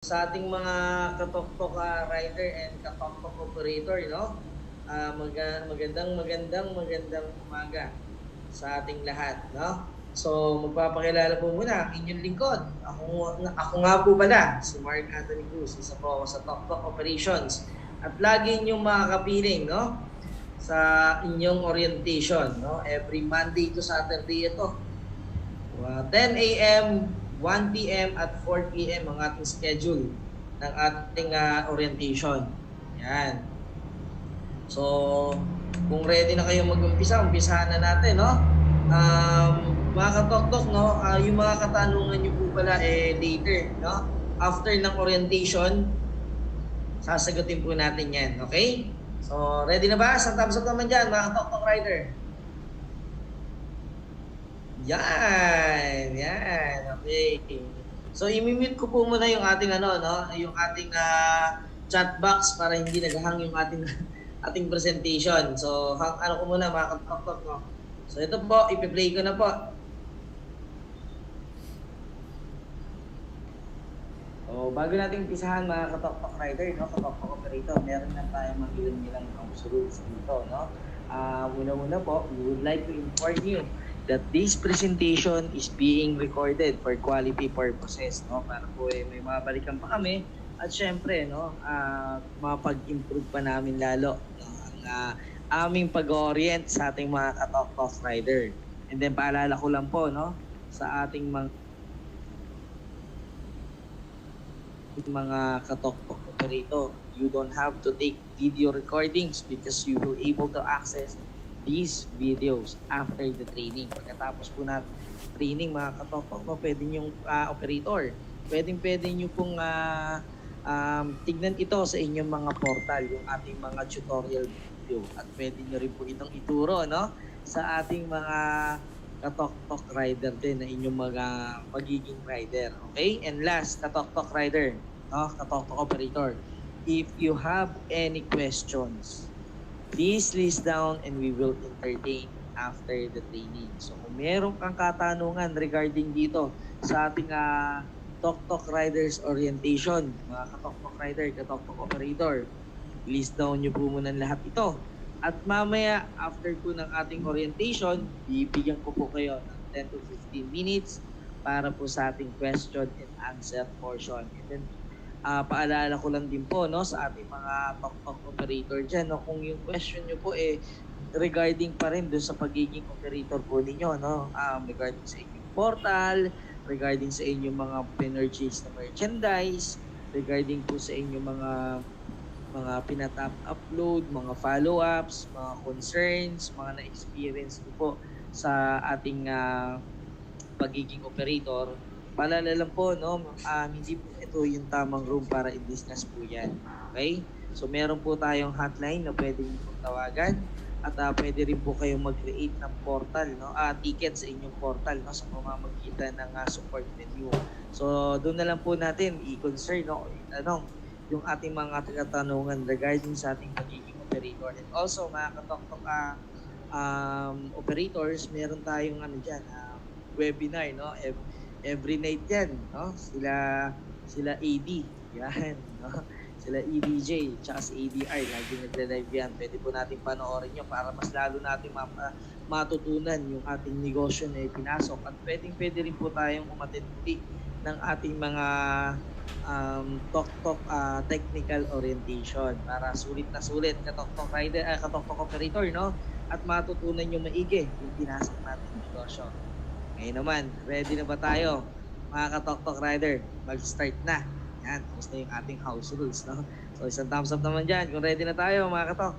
Sa ating mga katoktok rider and katoktok operator, no? Magandang umaga sa ating lahat, no? So, magpapakilala po muna ang inyong lingkod. Ako nga po pala, si Mark Anthony Cruz, isa po ako sa Toktok Operations. At lagi inyong makakapiling, no? Sa inyong orientation, no? Every Monday to Saturday ito. 10 a.m., 1 p.m. at 4 p.m. ang ating schedule ng ating orientation. Yan. So, kung ready na kayo mag-umpisa, umpisahan na natin, no? Mga katoktok, no? Yung mga katanungan nyo po pala, later, no? After ng orientation, sasagutin po natin yan, okay? So, ready na ba? Sa thumbs up naman dyan, mga katoktok rider. Yan, okay. So i-mute ko po muna yung ating yung ating chat box para hindi naghahang yung ating presentation. So ko muna mga katoktok, no. So ito po, ipi-play ko na po. So bago nating umpisahan mga katoktok rider, no, katoktok operator, meron na tayong mga ilang house rules dito, no. Una-una po, we would like to inform you that this presentation is being recorded for quality purposes, no? Para po may mabalikan pa kami at syempre, no, mapag-improve pa namin lalo, no, ang aming pag-orient sa ating mga katoktok rider. And then paalala ko lang po, no, sa ating mga katoktok operator, you don't have to take video recordings because you will able to access these videos after the training. Pagkatapos po na training mga katoktok, no, pwede yung operator, pwede nyo pong tignan ito sa inyong mga portal, yung ating mga tutorial video, at pwede nyo rin po itong ituro, no, sa ating mga katoktok rider din na inyong mga magiging rider. Okay? And last, katoktok rider, no, katoktok operator, if you have any questions, please list down and we will entertain after the training. So kung meron kang katanungan regarding dito sa ating Toktok Riders Orientation, mga katoktok rider, katoktok operator, list down nyo po muna lahat ito. At mamaya, after po ng ating orientation, bibigyan ko po kayo ng 10 to 15 minutes para po sa ating question and answer portion. And then, paalala ko lang din po, no, sa ating mga Toktok operator dyan, no, kung yung question nyo po regarding pa rin doon sa pagiging operator po ninyo, no, regarding sa inyong portal, regarding sa inyong mga purchase na merchandise, regarding po sa inyong mga pinatap upload, mga follow-ups, mga concerns, mga na-experience po sa ating pagiging operator, paalala lang po, no, hindi po ito yung tamang room para i-discuss po yan. Okay? So meron po tayong hotline na pwede nyo pong tawagan at pwede rin po kayong mag-create ng portal, no, ticket sa inyong portal, no, sa pamamagitan ng support menu. So doon na lang po natin i-concern, no, yung ating mga katanungan regarding sa ating pagiging operator. And also mga katoktok operators, meron tayong webinar, no, every night yan, no, sila AD, yan, no? Sila EDJ, tsaka si ADR, lagi nagre-live yan. Pwede po natin panoorin nyo para mas lalo natin matutunan yung ating negosyo na ipinasok. At pwede rin po tayong umatindi ng ating mga Toktok technical orientation para sulit na sulit katoktok rider, katoktok operator, no? At matutunan nyo maigi yung pinasok natin negosyo. Ngayon naman, ready na ba tayo? Mga katoktok rider, mag-start na. Yan, tapos na yung ating house rules, no? So, isang thumbs up naman dyan kung ready na tayo, mga katok.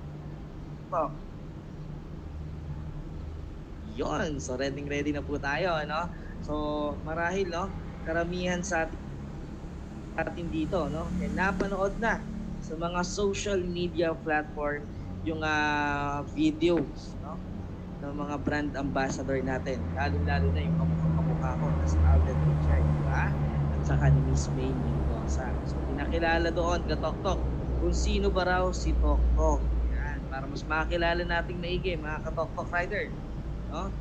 Yun, so ready na po tayo, no? So, marahil, no, karamihan sa atin dito, no, napanood na sa mga social media platform yung videos, no, ng mga brand ambassador natin, lalo na yung kamukha ko na si Alden Richard, diba? At saka ni Miss May Mendoza. So pinakilala doon katoktok kung sino ba raw si Toktok. Yan, para mas makilala nating maigi mga katoktok rider, no?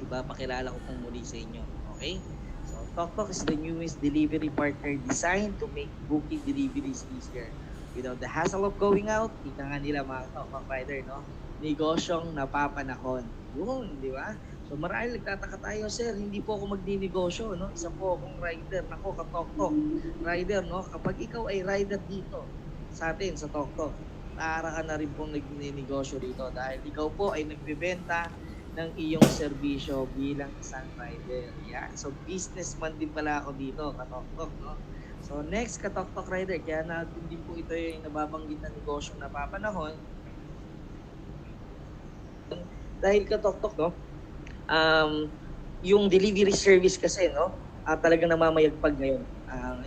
Pakilala ko pong muli sa inyo. Okay? So TokTok is the newest delivery partner designed to make booking deliveries easier. Without the hassle of going out, ika nga nila mga TokTok rider, no? Negosyong napapanahon. Yun, di ba? So marahil nagtataka tayo, sir, hindi po ako magdinegosyo, no? Isa po akong rider. Nako, ka-TokTok rider, no? Kapag ikaw ay rider dito sa atin, sa TokTok, para ka na rin pong nagninegosyo dito dahil ikaw po ay nagbebenta ng iyong serbisyo bilang isang rider. Yeah? So, businessman din pala ako dito, ka-TokTok, no? So, next, ka-TokTok rider, kaya natin din po ito yung nababanggit na negosyo na papanahon. Dahil ka-TokTok, no? Yung delivery service kasi, no? Talagang namamayagpag ngayon.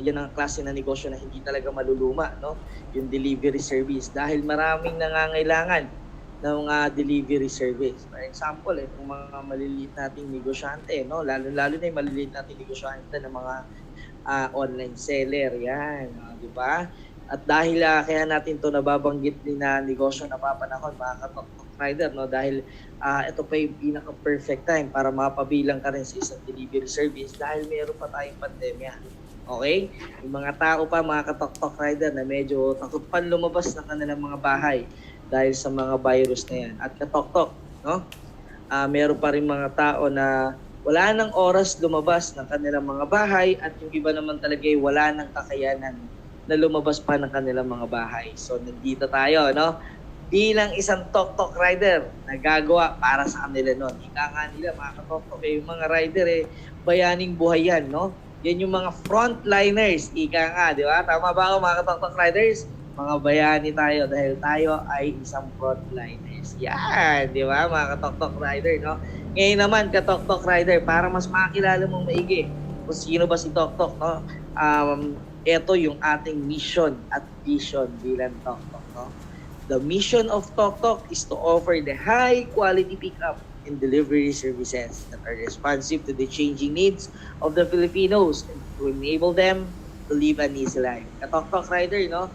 Yan ang klase na negosyo na hindi talaga maluluma, no? Yung delivery service. Dahil maraming nangangailangan ng delivery service. For example, kung mga maliliit nating negosyante, no? Lalo-lalo na yung maliliit nating negosyante ng mga online seller, yan, di ba? At dahil kaya natin to nababanggit din na negosyo na papanahon, mga ka-TokTok rider, no? Dahil ito pa yung pinaka-perfect time para mapabilang ka rin sa isang delivery service dahil meron pa tayong pandemya. Okay? Yung mga tao pa, mga ka-TokTok rider na medyo takot pa lumabas ng kanilang mga bahay dahil sa mga virus na yan. At ka-TokTok, no? Meron pa rin mga tao na wala nang oras lumabas ng kanilang mga bahay at yung iba naman talaga ay wala nang kakayanan na lumabas pa ng kanilang mga bahay. So, nandito tayo, no? Bilang isang TokTok rider na gagawa para sa kanila nun. Ika nga nila, mga ka-TokTok, yung mga rider, bayaning buhay yan, no? Yan yung mga frontliners, ika nga, di ba? Tama ba ako, mga ka-TokTok riders? Mga bayani tayo dahil tayo ay isang frontliners. Yan, di ba, mga ka-TokTok rider, no? Ngayon naman, ka-TokTok rider, para mas makilala mong maigi kung sino ba si TokTok, no? Ito yung ating mission at vision bilang TokTok, no? The mission of TokTok is to offer the high-quality pickup and delivery services that are responsive to the changing needs of the Filipinos and to enable them to live an easy life. Ka-TokTok rider, no?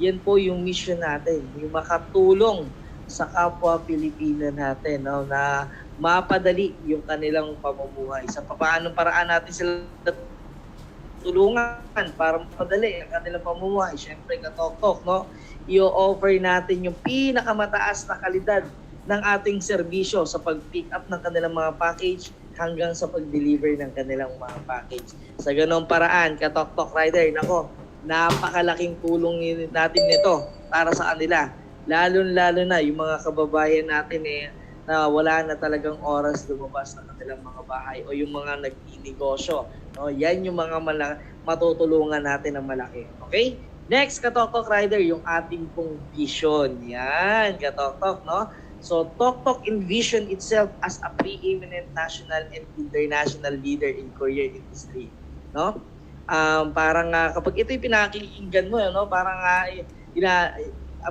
Yan po yung mission natin, yung makatulong sa kapwa Pilipino natin, no, na mapadali yung kanilang pamumuhay. Sa paanong paraan natin sila tulungan para mapadali ang kanilang pamumuhay. Siyempre, ka-TokTok, no, i-offer natin yung pinakamataas na kalidad ng ating serbisyo sa pag-pick up ng kanilang mga package hanggang sa pag-deliver ng kanilang mga package. Sa ganong paraan, ka-TokTok rider, nako, napakalaking tulong natin nito para sa kanila. Lalo-lalo na yung mga kababayan natin na wala na talagang oras lumabas ng kanilang mga bahay o yung mga nagninegosyo. No? Yan yung mga matutulungan natin ng malaki. Okay? Next, ka-TokTok rider, yung ating pong vision. Yan, ka-TokTok, no? So, TokTok envision itself as a preeminent national and international leader in courier industry. No? Parang kapag ito yung pinakikinggan mo, no? Parang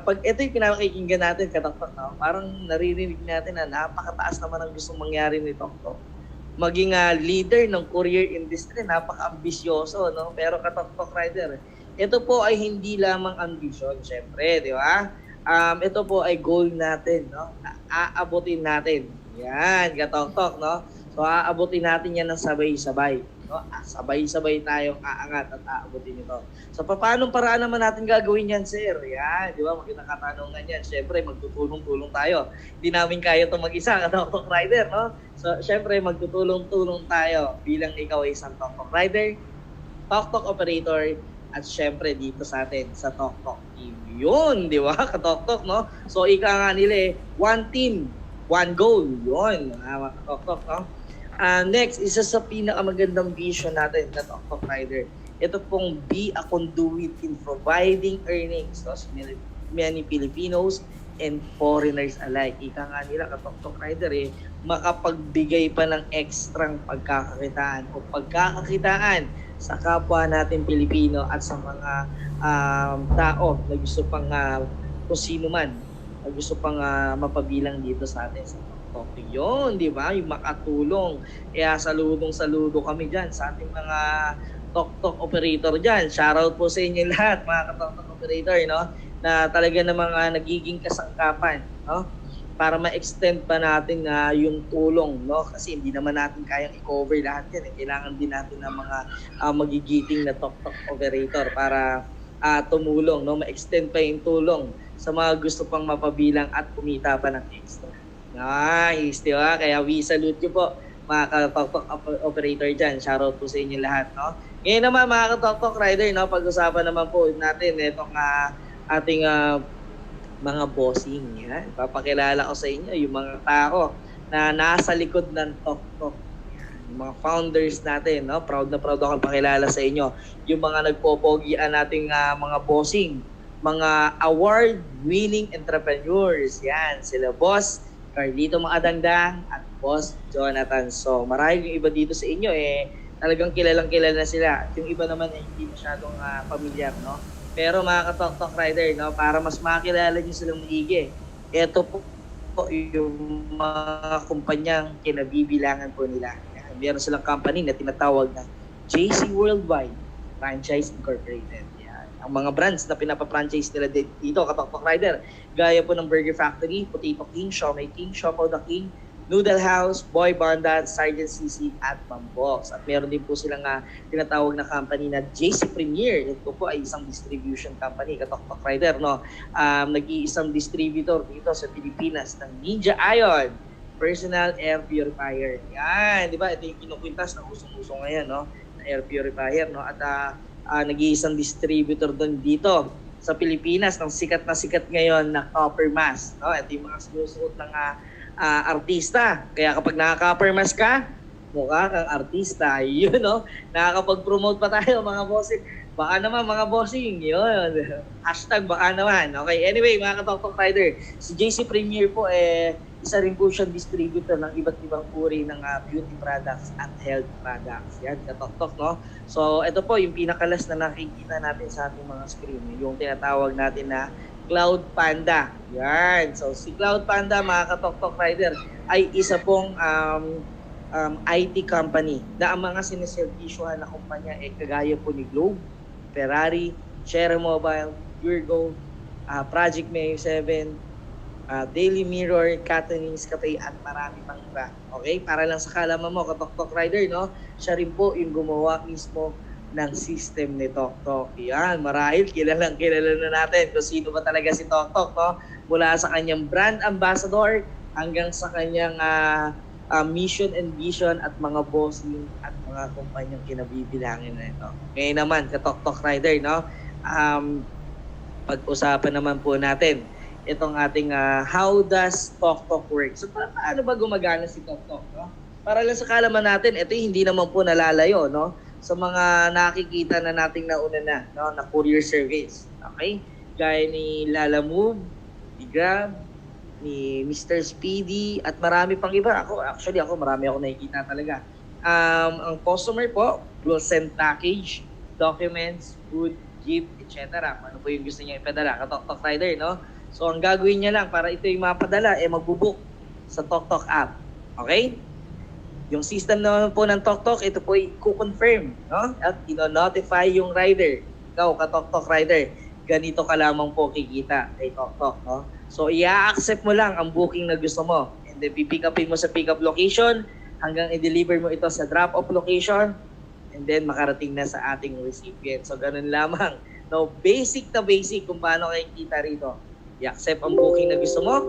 pag ito yung pinakikinggan natin, ka-TokTok, no? Parang naririnig natin na napakataas naman ang gustong mangyari ni TokTok. Maging leader ng courier industry, napaka-ambisyoso, no? Pero ka-TokTok rider, ito po ay hindi lamang ambition, syempre, di ba? Ito po ay goal natin, no? Aabutin natin. Yan, ka-TokTok, no? So, aabutin natin yan ng sabay-sabay. No? Sabay-sabay tayong aangat at aabutin ito. So, paano paraan naman natin gagawin yan, sir? Yan, di ba? Magandang katanungan yan. Siyempre, magtutulong-tulong tayo. Hindi namin kaya ito mag-isa, ka-TokTok rider, no? So, siyempre, magtutulong-tulong tayo bilang ikaw ay isang TokTok rider, TokTok operator, at syempre dito sa atin, sa TokTok team. Yun, di ba? Ka-TokTok, no? So, ika nga nila one team, one goal. Yun, mga ka-TokTok, no? Next, isa sa pinakamagandang vision natin, ka-TokTok rider. Ito pong be a conduit in providing earnings to many Filipinos and foreigners alike. Ika nga nila, ka-TokTok rider, makapagbigay pa ng ekstrang pagkakakitaan o pagkakakitaan sa kapwa natin Pilipino at sa mga tao na gusto pang kung sino man na gusto pang mapabilang dito sa atin sa TokTok. Yun, di ba? Yung makatulong. Kaya saludong-saludo kami dyan sa ating mga TokTok operator dyan. Shoutout po sa inyo lahat, mga ka-TokTok operator, no? Na talaga ng mga nagiging kasangkapan, no? para ma-extend pa natin yung tulong, no? Kasi hindi naman natin kayang i-cover lahat yan. Kailangan din natin ng mga magigiting na tok-tok operator para tumulong, no? Ma-extend pa yung tulong sa mga gusto pang mapabilang at kumita pa ng extra. Nice, di ba? Kaya we salute you po, mga ka-tok-tok operator dyan. Shoutout po sa inyo lahat, no? Ngayon naman, mga ka-tok-tok rider, no? Pag-usapan naman po natin itong ating mga bossing. Yan. Papakilala ko sa inyo yung mga tao na nasa likod ng tok-tok. Yung mga founders natin, no? Proud na proud ako pakilala sa inyo. Yung mga nagpopogian nating mga bossing, mga award-winning entrepreneurs. Yan, sila Boss Carlito Makadangdang at Boss Jonathan. So, marahil yung iba dito sa inyo talagang kilalang-kilala na sila. At yung iba naman hindi masyadong pamilyar, no? Pero mga ka-tok-tok rider, no, para mas makilala nyo silang maigi, ito po yung mga kumpanyang kinabibilangan po nila. Meron silang company na tinatawag na JC Worldwide Franchise Incorporated. Yan. Ang mga brands na pinapa-franchise nila dito, ka-tok-tok rider, gaya po ng Burger Factory, Potato King, Siomai King, Siopaw the King, Noodle House, Boy Banda, Sergeant CC at Mambox. At meron din po silang tinatawag na company na JC Premier. Ito po ay isang distribution company, ka-tok-tok rider, no? Nag-iisang distributor dito sa Pilipinas ng Ninja Ion Personal Air Purifier. Yan, di ba? Ito yung kinukwintas na usong-usong ngayon, no? Na air purifier, no? At nag-iisang distributor doon dito sa Pilipinas ng sikat na sikat ngayon na copper mask, no? Ito yung mga sinusuot ng artista. Kaya kapag nakaka-copper mask ka, mukha kang artista. Yun, no? Nakakapag-promote pa tayo, mga bossing. Baka naman, mga bossing. Yun. Hashtag baka naman. Okay, anyway, mga ka-tok-tok rider, si JC Premier po, isa rin po siyang distributor ng iba't ibang uri ng beauty products at health products. Yan, ka-tok-tok, no? So, ito po, yung pinakalas na nakikita natin sa ating mga screen. Yung tinatawag natin na Cloud Panda. Yan. So, si Cloud Panda, mga ka-tok-tok rider, ay isa pong IT company na ang mga siniservisyohan na kumpanya kagaya po ni Globe, Ferrari, Share Mobile, Virgo, Project Mayo 7, Daily Mirror, Catanese Cafe at marami pang iba. Okay? Para lang sa kalaman mo, ka-tok-tok rider, no? Siya rin po yung gumawa mismo ng system ni Tok-Tok. Yan, marahil kilala na natin kung sino ba talaga si Tok-Tok, no? Mula sa kanyang brand ambassador hanggang sa kanyang mission and vision at mga bossing at mga kumpanyang kinabibilangin na ito. Ngayon naman, ka-Tok-Tok rider, no? Pag-usapan naman po natin itong ating how does Tok-Tok work? So, paano ba gumagana si Tok-Tok, no? Para lang sa kalaman natin, ito hindi naman po nalalayo, no? Sa mga nakikita na nating nauna na, no, na courier service. Okay? Gaya ni Lalamove, ni Grab, ni Mr. Speedy, at marami pang iba. Ako marami ako nakikita talaga. Ang customer po will send package, documents, food, gift, etc. Ano po yung gusto niya ipadala? Ka-tok-tok rider, no? So, ang gagawin niya lang para ito yung mapadala, magbubook sa Tok-Tok app. Okay? Yung system naman po ng Tok-Tok, ito po i-confirm, no? At ino-notify yung rider. Ikaw, ka-Tok-Tok rider, ganito ka lamang po kikita kay Tok-Tok, no? So, i-accept mo lang ang booking na gusto mo. And then, pipick upin mo sa pick-up location hanggang i-deliver mo ito sa drop-off location. And then, makarating na sa ating recipient. So, ganun lamang. No, basic na basic kung paano kayo kita rito. I-accept ang booking na gusto mo,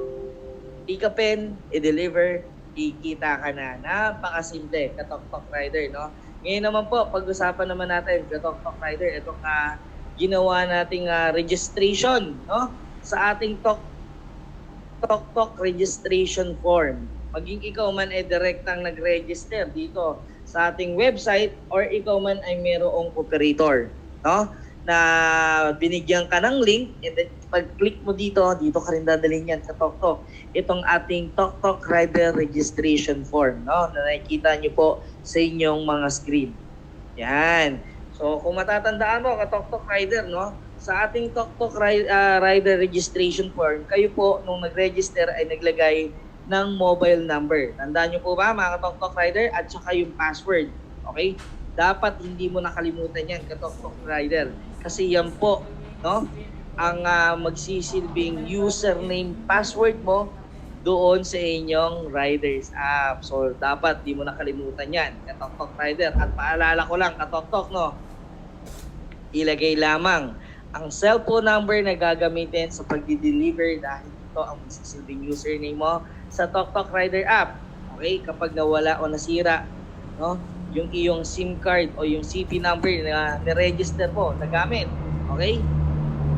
pick upin, i-deliver, kikita ka na. Napakasimple, ka-Tok-Tok rider, no? Ngayon naman po, pag-usapan naman natin, ka-Tok-Tok rider, itong ginawa nating registration, no? Sa ating Tok-Tok registration form. Maging ikaw man ay direktang nag-register dito sa ating website or ikaw man ay mayroong operator, no? Na binigyan ka ng link, and then pag-click mo dito ka rin dadalhin yan sa Tok-Tok. Itong ating Tok-Tok Rider Registration Form, no? Na nakikita nyo po sa inyong mga screen. Yan. So, kung matatandaan mo, ka-Tok-Tok Rider, no? Sa ating Tok-Tok Rider Registration Form, kayo po, nung nag-register ay naglagay ng mobile number. Tandaan nyo po ba, mga ka-Tok-Tok Rider? At saka yung password. Okay? Dapat hindi mo nakalimutan yan, ka-Tok-Tok rider. Kasi yan po, no, ang magsisilbing username, password mo doon sa inyong riders app. So, dapat di mo nakalimutan yan, Katok Tok Rider. At paalala ko lang, Katok Tok, no? Ilagay lamang ang cellphone number na gagamitin sa pag-deliver dahil ito ang magsisilbing username mo sa Tok Tok Rider app. Okay? Kapag nawala o nasira, no? Yung iyong SIM card o yung CP number na ni-register mo na gamit. Okay?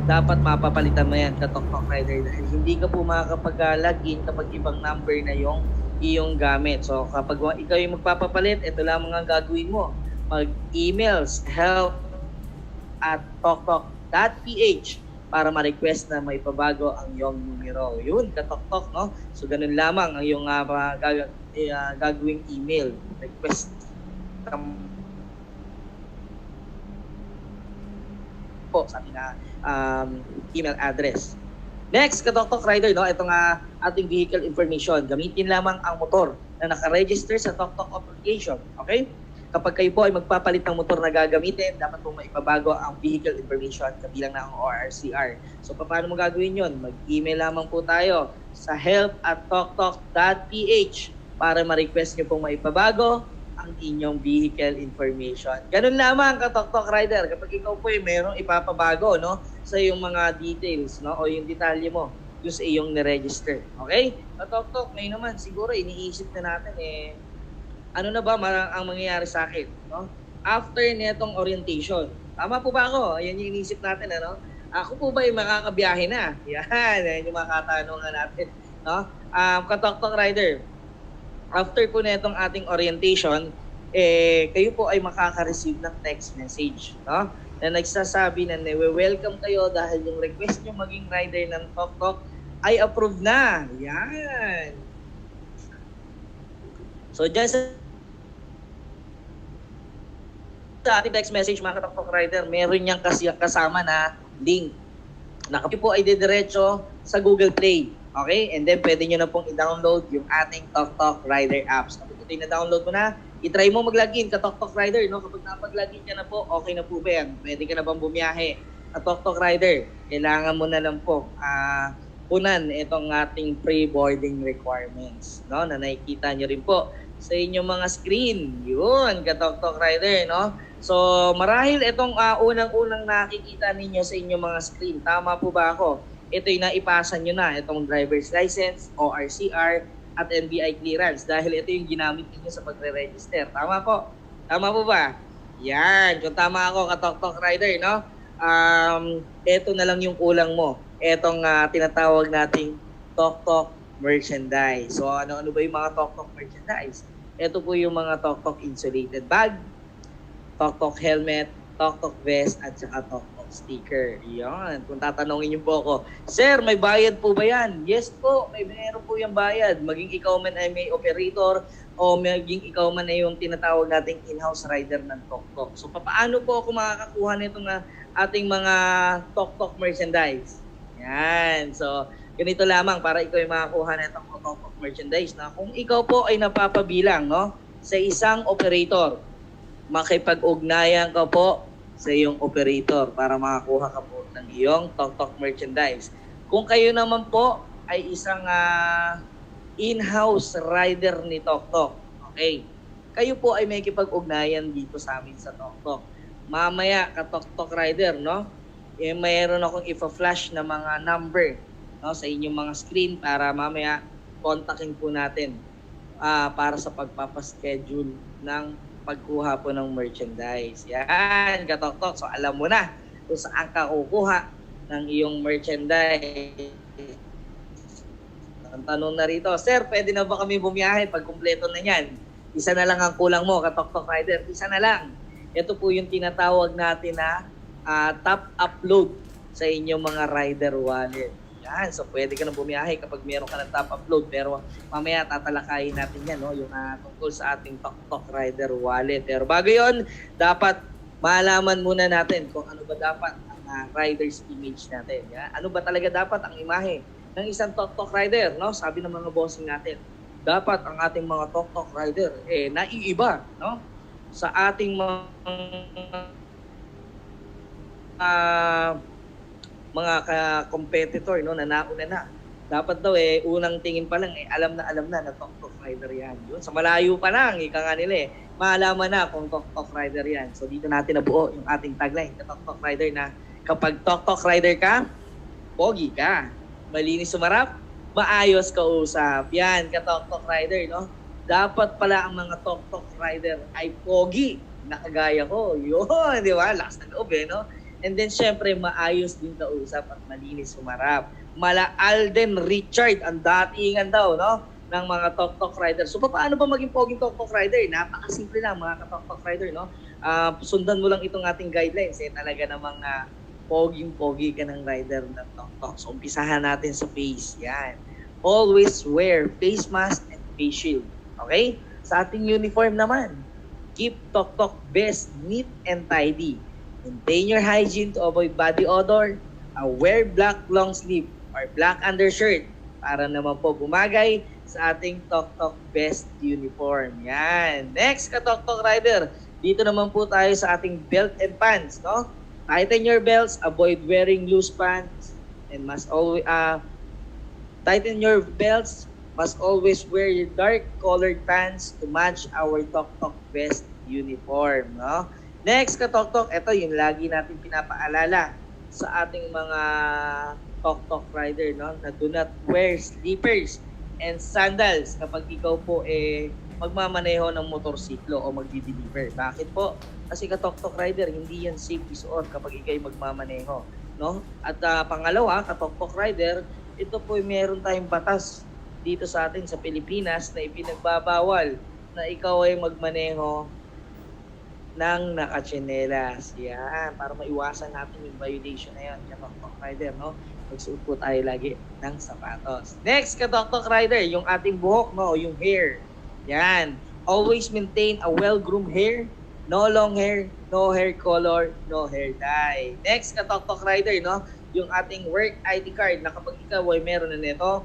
Dapat mapapalitan mo yan, Katok Tok Rider, dahil hindi ka po makakapag-login kapag ibang number na yung iyong gamit. So kapag ikaw yung magpapapalit, ito lang ang gagawin mo. Mag-emails help@toktok.ph para ma-request na may pabago ang iyong numero. Yun, Katok Tok, no? So ganun lamang ang iyong gagawing email. Request po sa ating email address. Next, Katok Tok Rider, no? Itong ating vehicle information. Gamitin lamang ang motor na naka-register sa Tok Tok application. Okay? Kapag kayo po ay magpapalit ng motor na gagamitin, dapat po maipabago ang vehicle information kabilang na ang ORCR. So, paano mo gagawin yon? Mag-email lamang po tayo sa help@toktok.ph para ma-request nyo pong maipabago ang inyong vehicle information. Ganun lamang, Katok Tok Rider. Kapag ikaw po ay mayroong ipapabago, no, sa iyong mga details, no, o yung detalye mo yung sa iyong niregister. Okay? Katok Tok, may naman siguro iniisip na natin ano na ba ang mangyayari sa akin, no? After netong orientation. Tama po ba ako? Ayan yung iniisip natin, ano? Ako po ba ay makakabiyahe na? Yan yung mga katanungan natin, no? Katok Tok Rider, after po netong ating orientation, kayo po ay makaka-receive ng text message, no? Na nagsasabi na welcome kayo dahil yung request nyo maging rider ng Tok Tok ay approved na. Yan. So, dyan sa ating text message, mga Katok Tok Rider, meron niyang kasama na link. Na kayo po ay didiretso sa Google Play. Okay? And then, pwede nyo na pong i-download yung ating Tok Tok Rider apps. Kapag ito yung na-download mo na, i-try mo mag-login ka Tok Tok Rider, no? Kapag napag-login ka na po, okay na po ba yan? Pwede ka na bang bumiyahe sa Tok Tok Rider? Kailangan mo na lang po punan itong ating pre-boarding requirements, no? Na nakikita nyo rin po sa inyong mga screen. Yun, Katok Tok Rider, no? So, marahil itong unang-unang nakikita ninyo sa inyong mga screen. Tama po ba ako? Ito'y naipasa nyo na, itong driver's license, ORCR, at NBI clearance dahil ito yung ginamit niyo sa pagre-register. Tama po? Tama po ba? Yan. Kung tama ako, Katok Tok Rider, no? Ito na lang yung kulang mo. Itong tinatawag nating Tok Tok merchandise. So, ano ba yung mga Tok Tok merchandise? Ito po yung mga Tok Tok insulated bag, Tok Tok helmet, Tok Tok vest, at saka Tok Tok sticker. Yan. Kung tatanungin niyo po ako, Sir, may bayad po ba yan? Yes po, meron po yung bayad. Maging ikaw man ay may operator o maging ikaw man ay yung tinatawag nating in-house rider ng Tok Tok. So, paano po ako makakakuha nito na ating mga Tok Tok merchandise? Yan. So, ganito lamang para ikaw ay makakuha nitong Tok Tok merchandise na kung ikaw po ay napapabilang, no, sa isang operator, makipag-ugnayan ka po sa iyong operator para makakuha ka po ng iyong Tok Tok merchandise. Kung kayo naman po ay isang in-house rider ni Tok Tok, okay, kayo po ay may kipag-ugnayan dito sa amin sa Tok Tok. Mamaya, Katok Tok Rider, no, mayroon akong ipa-flash na mga number, no, sa inyong mga screen para mamaya kontakin po natin para sa pagpapaschedule ng pagkuha po ng merchandise. Yan, Katok Tok. So, alam mo na kung saan ka kukuha ng iyong merchandise. Ang tanong na rito, Sir, pwede na ba kami bumiyahe pag kumpleto na yan? Isa na lang ang kulang mo, Katok Tok Rider. Isa na lang. Ito po yung tinatawag natin na top upload sa inyong mga rider wallet. Yan. So, pwede ka na bumiyahe kapag meron ka ng top upload. Pero mamaya tatalakayin natin yan, no? Yung tungkol sa ating Tok Tok Rider wallet. Pero bago yun, dapat malaman muna natin kung ano ba dapat ang rider's image natin. Yan. Ano ba talaga dapat ang imahe ng isang Tok Tok Rider, no? Sabi ng mga bossing natin, dapat ang ating mga Tok Tok Rider naiiba, no, sa ating mga competitor, no, na nauna na Dapat daw unang tingin pa lang alam na tok-tok rider yan. Yun, sa malayo pa lang, ika nga nila maalaman na kung tok-tok rider yan. So dito natin nabuo yung ating tagline, tok-tok rider, na kapag tok-tok rider ka, pogi ka. Malinis sumarap, maayos kausap. Yan, ka-tok-tok rider, no? Dapat pala ang mga tok-tok rider ay pogi, nakagaya ko. Yun, di ba? Lakas ng loob, no? And then, syempre, maayos din kausap at malinis sumarap. Mala Alden Richard, ang datingan daw, no? Ng mga tok-tok rider. So, paano ba maging poging tok-tok rider? Napakasimple lang, mga ka-tok-tok rider, no? Sundan mo lang itong ating guidelines. Talaga namang poging-pogi ka ng rider ng tok-tok. So, umpisahan natin sa face. Yan. Always wear face mask and face shield. Okay? Sa ating uniform naman, keep tok-tok vest neat and tidy. Maintain your hygiene to avoid body odor. Wear black long sleeve or black undershirt para naman po bumagay sa ating tok-tok vest uniform. Yan. Next, ka-tok-tok rider. Dito naman po tayo sa ating belt and pants, no? Tighten your belts, avoid wearing loose pants, and must always tighten your belts, must always wear your dark colored pants to match our tok-tok vest uniform, no? Next, ka-tok-tok, ito yung lagi natin pinapaalala sa ating mga tok-tok rider, no? Na do not wear slippers and sandals kapag ikaw po magmamaneho ng motorsiklo o magdi-deliver. Bakit po? Kasi ka-tok-tok rider, hindi yan safe isuot kapag ikay magmamaneho, no? At pangalawa, ka-tok-tok rider, ito po meron tayong batas dito sa atin sa Pilipinas na ipinagbabawal na ikaw ay magmaneho ng nakatsinelas. Yan, para maiwasan natin yung violation na yan, ka-tok-tok rider, no? Magsuot po tayo lagi ng sapatos. Next, ka-tok-tok rider, yung ating buhok, no? Yung hair. Yan. Always maintain a well-groomed hair. No long hair, no hair color, no hair dye. Next, ka-tok-tok rider, no? Yung ating work ID card na kapag ikaw ay meron na nito,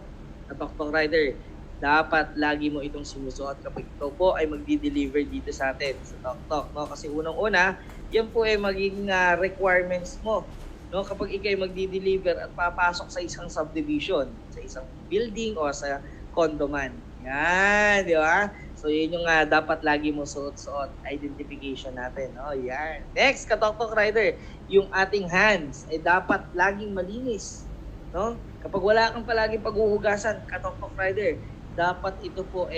ka-tok-tok rider, dapat lagi mo itong sinusuot kapag ikaw po ay magdi-deliver dito sa atin sa tok-tok, no? Kasi unang-una, yan po ay magiging requirements mo, no? Kapag ikaw ay magdi-deliver at papasok sa isang subdivision, sa isang building o sa condo man. Yan, di ba? So, yun yung dapat lagi mo suot-suot identification natin. No? Yan. Next, ka-tok-tok rider, yung ating hands ay dapat laging malinis. No? Kapag wala kang palaging paghuhugasan, ka-tok-tok rider, dapat ito po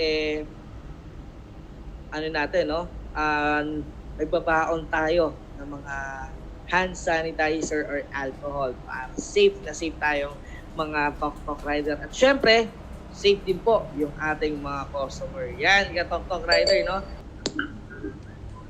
nagbabaon tayo ng mga hand sanitizer or alcohol para safe na safe tayong mga tok-tok rider. At syempre, safe din po yung ating mga customer. Yan, ka-tok-tok rider, no?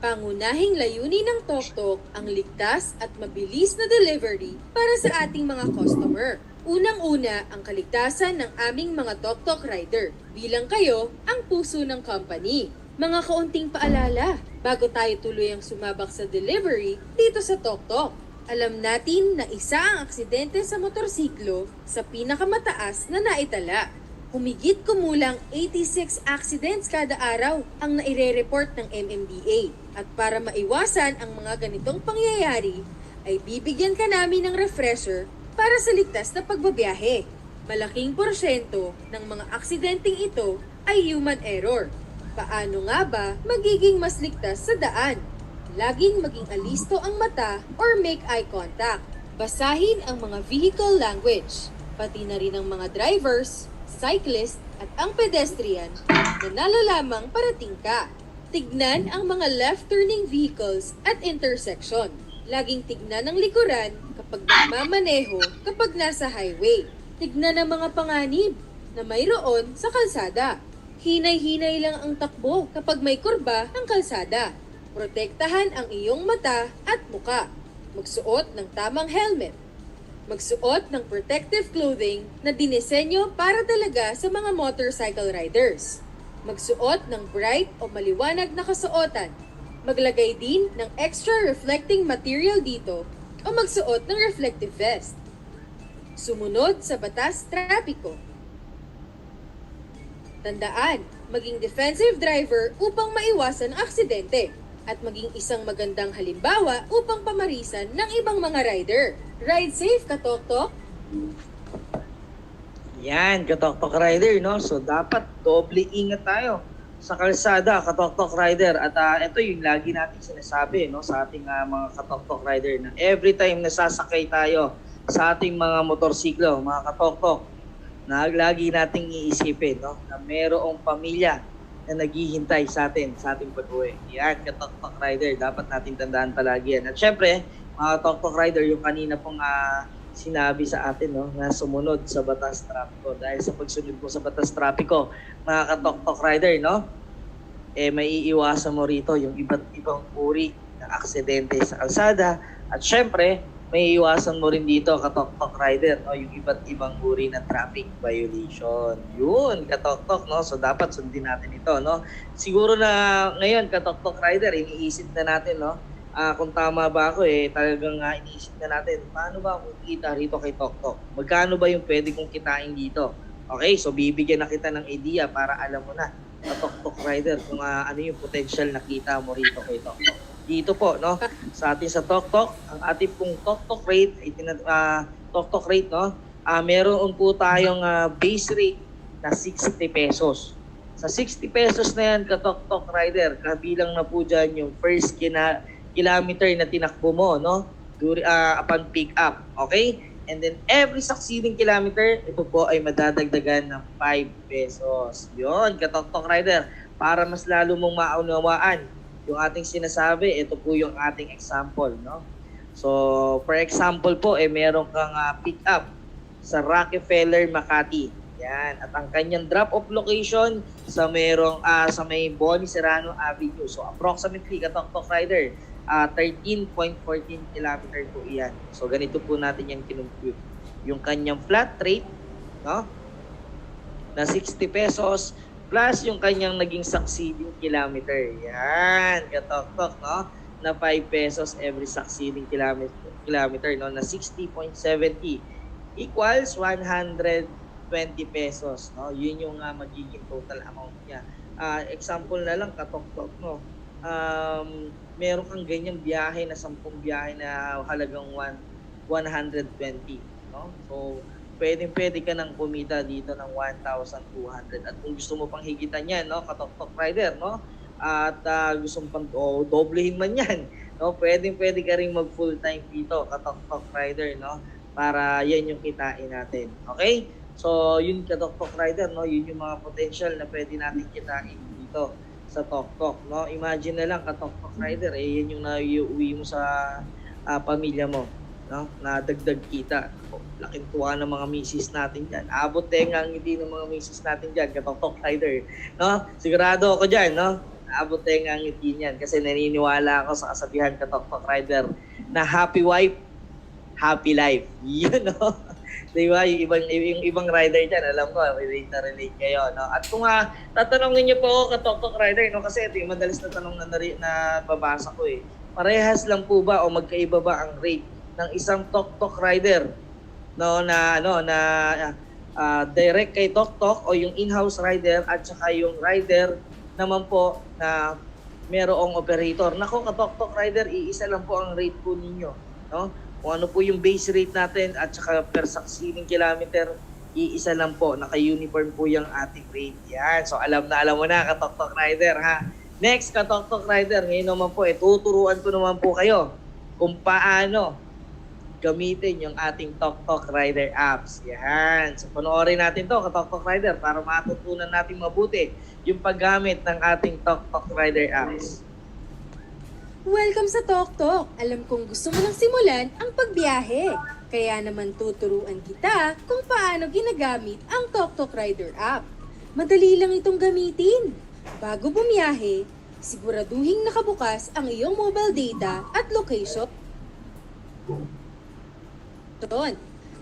Pangunahing layunin ng tok-tok ang ligtas at mabilis na delivery para sa ating mga customer. Unang-una ang kaligtasan ng aming mga tok-tok rider bilang kayo ang puso ng company. Mga kaunting paalala bago tayo tuluyang sumabak sa delivery dito sa tok-tok. Alam natin na isa ang aksidente sa motorsiklo sa pinakamataas na naitala. Humigit kumulang 86 accidents kada araw ang naire-report ng MMDA. At para maiwasan ang mga ganitong pangyayari, ay bibigyan ka namin ng refresher para sa ligtas na pagbabiyahe. Malaking porsyento ng mga aksidenteng ito ay human error. Paano nga ba magiging mas ligtas sa daan? Laging maging alisto ang mata or make eye contact. Basahin ang mga vehicle language, pati na rin ang mga drivers, cyclist at ang pedestrian na nalalamang parating ka. Tignan ang mga left-turning vehicles at intersection. Laging tignan ang likuran kapag nagmamaneho kapag nasa highway. Tignan ang mga panganib na mayroon sa kalsada. Hinay-hinay lang ang takbo kapag may kurba ang kalsada. Protektahan ang iyong mata at muka. Magsuot ng tamang helmet. Magsuot ng protective clothing na dinisenyo para talaga sa mga motorcycle riders. Magsuot ng bright o maliwanag na kasuotan. Maglagay din ng extra reflecting material dito o magsuot ng reflective vest. Sumunod sa batas trapiko. Tandaan, maging defensive driver upang maiwasan ang aksidente at maging isang magandang halimbawa upang pamarisan ng ibang mga rider. Ride safe, ka-tok-tok! Yan, Katok-Tok Rider, no? So, dapat doble ingat tayo sa kalsada, Katok-Tok Rider. At ito yung lagi natin sinasabi, no? Sa ating mga Katok-Tok Rider na every time nasasakay tayo sa ating mga motorsiklo, mga Katok-Tok, na lagi nating iisipin, no? Na merong pamilya na naghihintay sa atin, sa ating pag-uwi. Yan, Katok-Tok Rider, dapat natin tandaan palagi yan. At syempre, mga Katok-Tok Rider, yung kanina pong sinabi sa atin, no, na sumunod sa batas trapiko. Dahil sa pagsunod mo sa batas trapiko, mga Katok-Tok Rider, no, may iiwasan mo rito yung iba't ibang uri ng aksidente sa kalsada. At syempre, may iiwasan mo rin dito, Katok-Tok Rider, no, yung iba't ibang uri ng traffic violation. Yun, Katok-Tok, no? So, dapat sundin natin ito, no? Siguro na ngayon, Katok-Tok Rider, iniisip na natin, no? Kung tama ba ako talagang iniisip na natin, paano ba ako kita rito kay Tok-Tok? Magkano ba yung pwede kong kitain dito? Okay, so bibigyan na kita ng idea para alam mo na, Tok-Tok Rider, kung ano yung potential na kita mo rito kay Tok-Tok. Dito po, no, sa atin sa Tok-Tok, ang ating pong Tok-Tok rate, Tok-Tok rate, no, meron po tayong base rate na 60 pesos. Sa 60 pesos na yan, Tok-Tok Rider, kabilang na po dyan yung first kilometer na tinakbo mo, no? Upon pick up, okay? And then every succeeding kilometer, ito po ay madadagdagan ng 5 pesos. Yun, Katok-Tok Rider, para mas lalo mong maunawaan yung ating sinasabi, ito po yung ating example, no? So, for example po, meron kang pick up sa Rockefeller, Makati. Yan, at ang kanyang drop-off location sa sa may Boni Serrano Avenue. So, approximately, Katok-Tok Rider, 13.14 kilometer po iyan. So, ganito po natin yung kinumpute. Yung kanyang flat rate, no, na 60 pesos plus yung kanyang naging succeeding kilometer. Yan, Katok-Tok, no, na 5 pesos every succeeding kilometer, no, na 60.70 equals 120 pesos, no. Yun yung magiging total amount niya. Example na lang, Katok-Tok, no. Meron kang ganyang biyahe na 10 biyahe na halagang 120, no? So, pwede ka nang kumita dito ng 1,200. At kung gusto mo pang higitan yan, no, Katok-Tok Rider, no? At gusto mo pang doblehin man yan, no? Pwede ka rin mag full time dito, Katok-Tok Rider, no? Para yan yung kitain natin. Okay? So, yun, Katok-Tok Rider, no? Yun yung mga potential na pwede natin kitain dito sa Tok-Tok, no? Imagine na lang, Katok-Tok Rider, yan yung naiuwi mo sa pamilya mo, no? Na dagdag kita. Laking tuwa ng mga misis natin dyan. Abot tenga ang ngiti ng mga misis natin dyan, Katok-Tok Rider, no? Sigurado ako dyan, no? Abot tenga ang ngiti niyan kasi naniniwala ako sa kasabihan, Katok-Tok Rider, na happy wife, happy life. Yun, no? Diba? Yung ibang rider dyan, alam ko, relate na relate kayo, no? At kung tatanungin niyo po ako, Katok-Tok Rider, no? Kasi ito yung madalas na tanong na babasa ko Parehas lang po ba o magkaiba ba ang rate ng isang Tok-Tok Rider, no, na direct kay Tok-Tok o yung in-house rider at saka yung rider naman po na merong operator? Nako, Katok-Tok Rider, iisa lang po ang rate po ninyo, no? Kung ano po yung base rate natin at saka per succeeding kilometer, iisa lang po. Naka-uniform po yung ating rate. Yan. So, alam mo na, Katok-Tok Rider, ha? Next, Katok-Tok Rider, ngayon naman po, tuturuan ko naman po kayo kung paano gamitin yung ating Tok-Tok Rider apps. Yan. So, panoorin natin to, Katok-Tok Rider, para matutunan natin mabuti yung paggamit ng ating Tok-Tok Rider apps. Welcome sa Tok-Tok! Alam kong gusto mo nang simulan ang pagbiyahe. Kaya naman tuturuan kita kung paano ginagamit ang Tok-Tok Rider app. Madali lang itong gamitin. Bago bumiyahe, siguraduhing nakabukas ang iyong mobile data at location.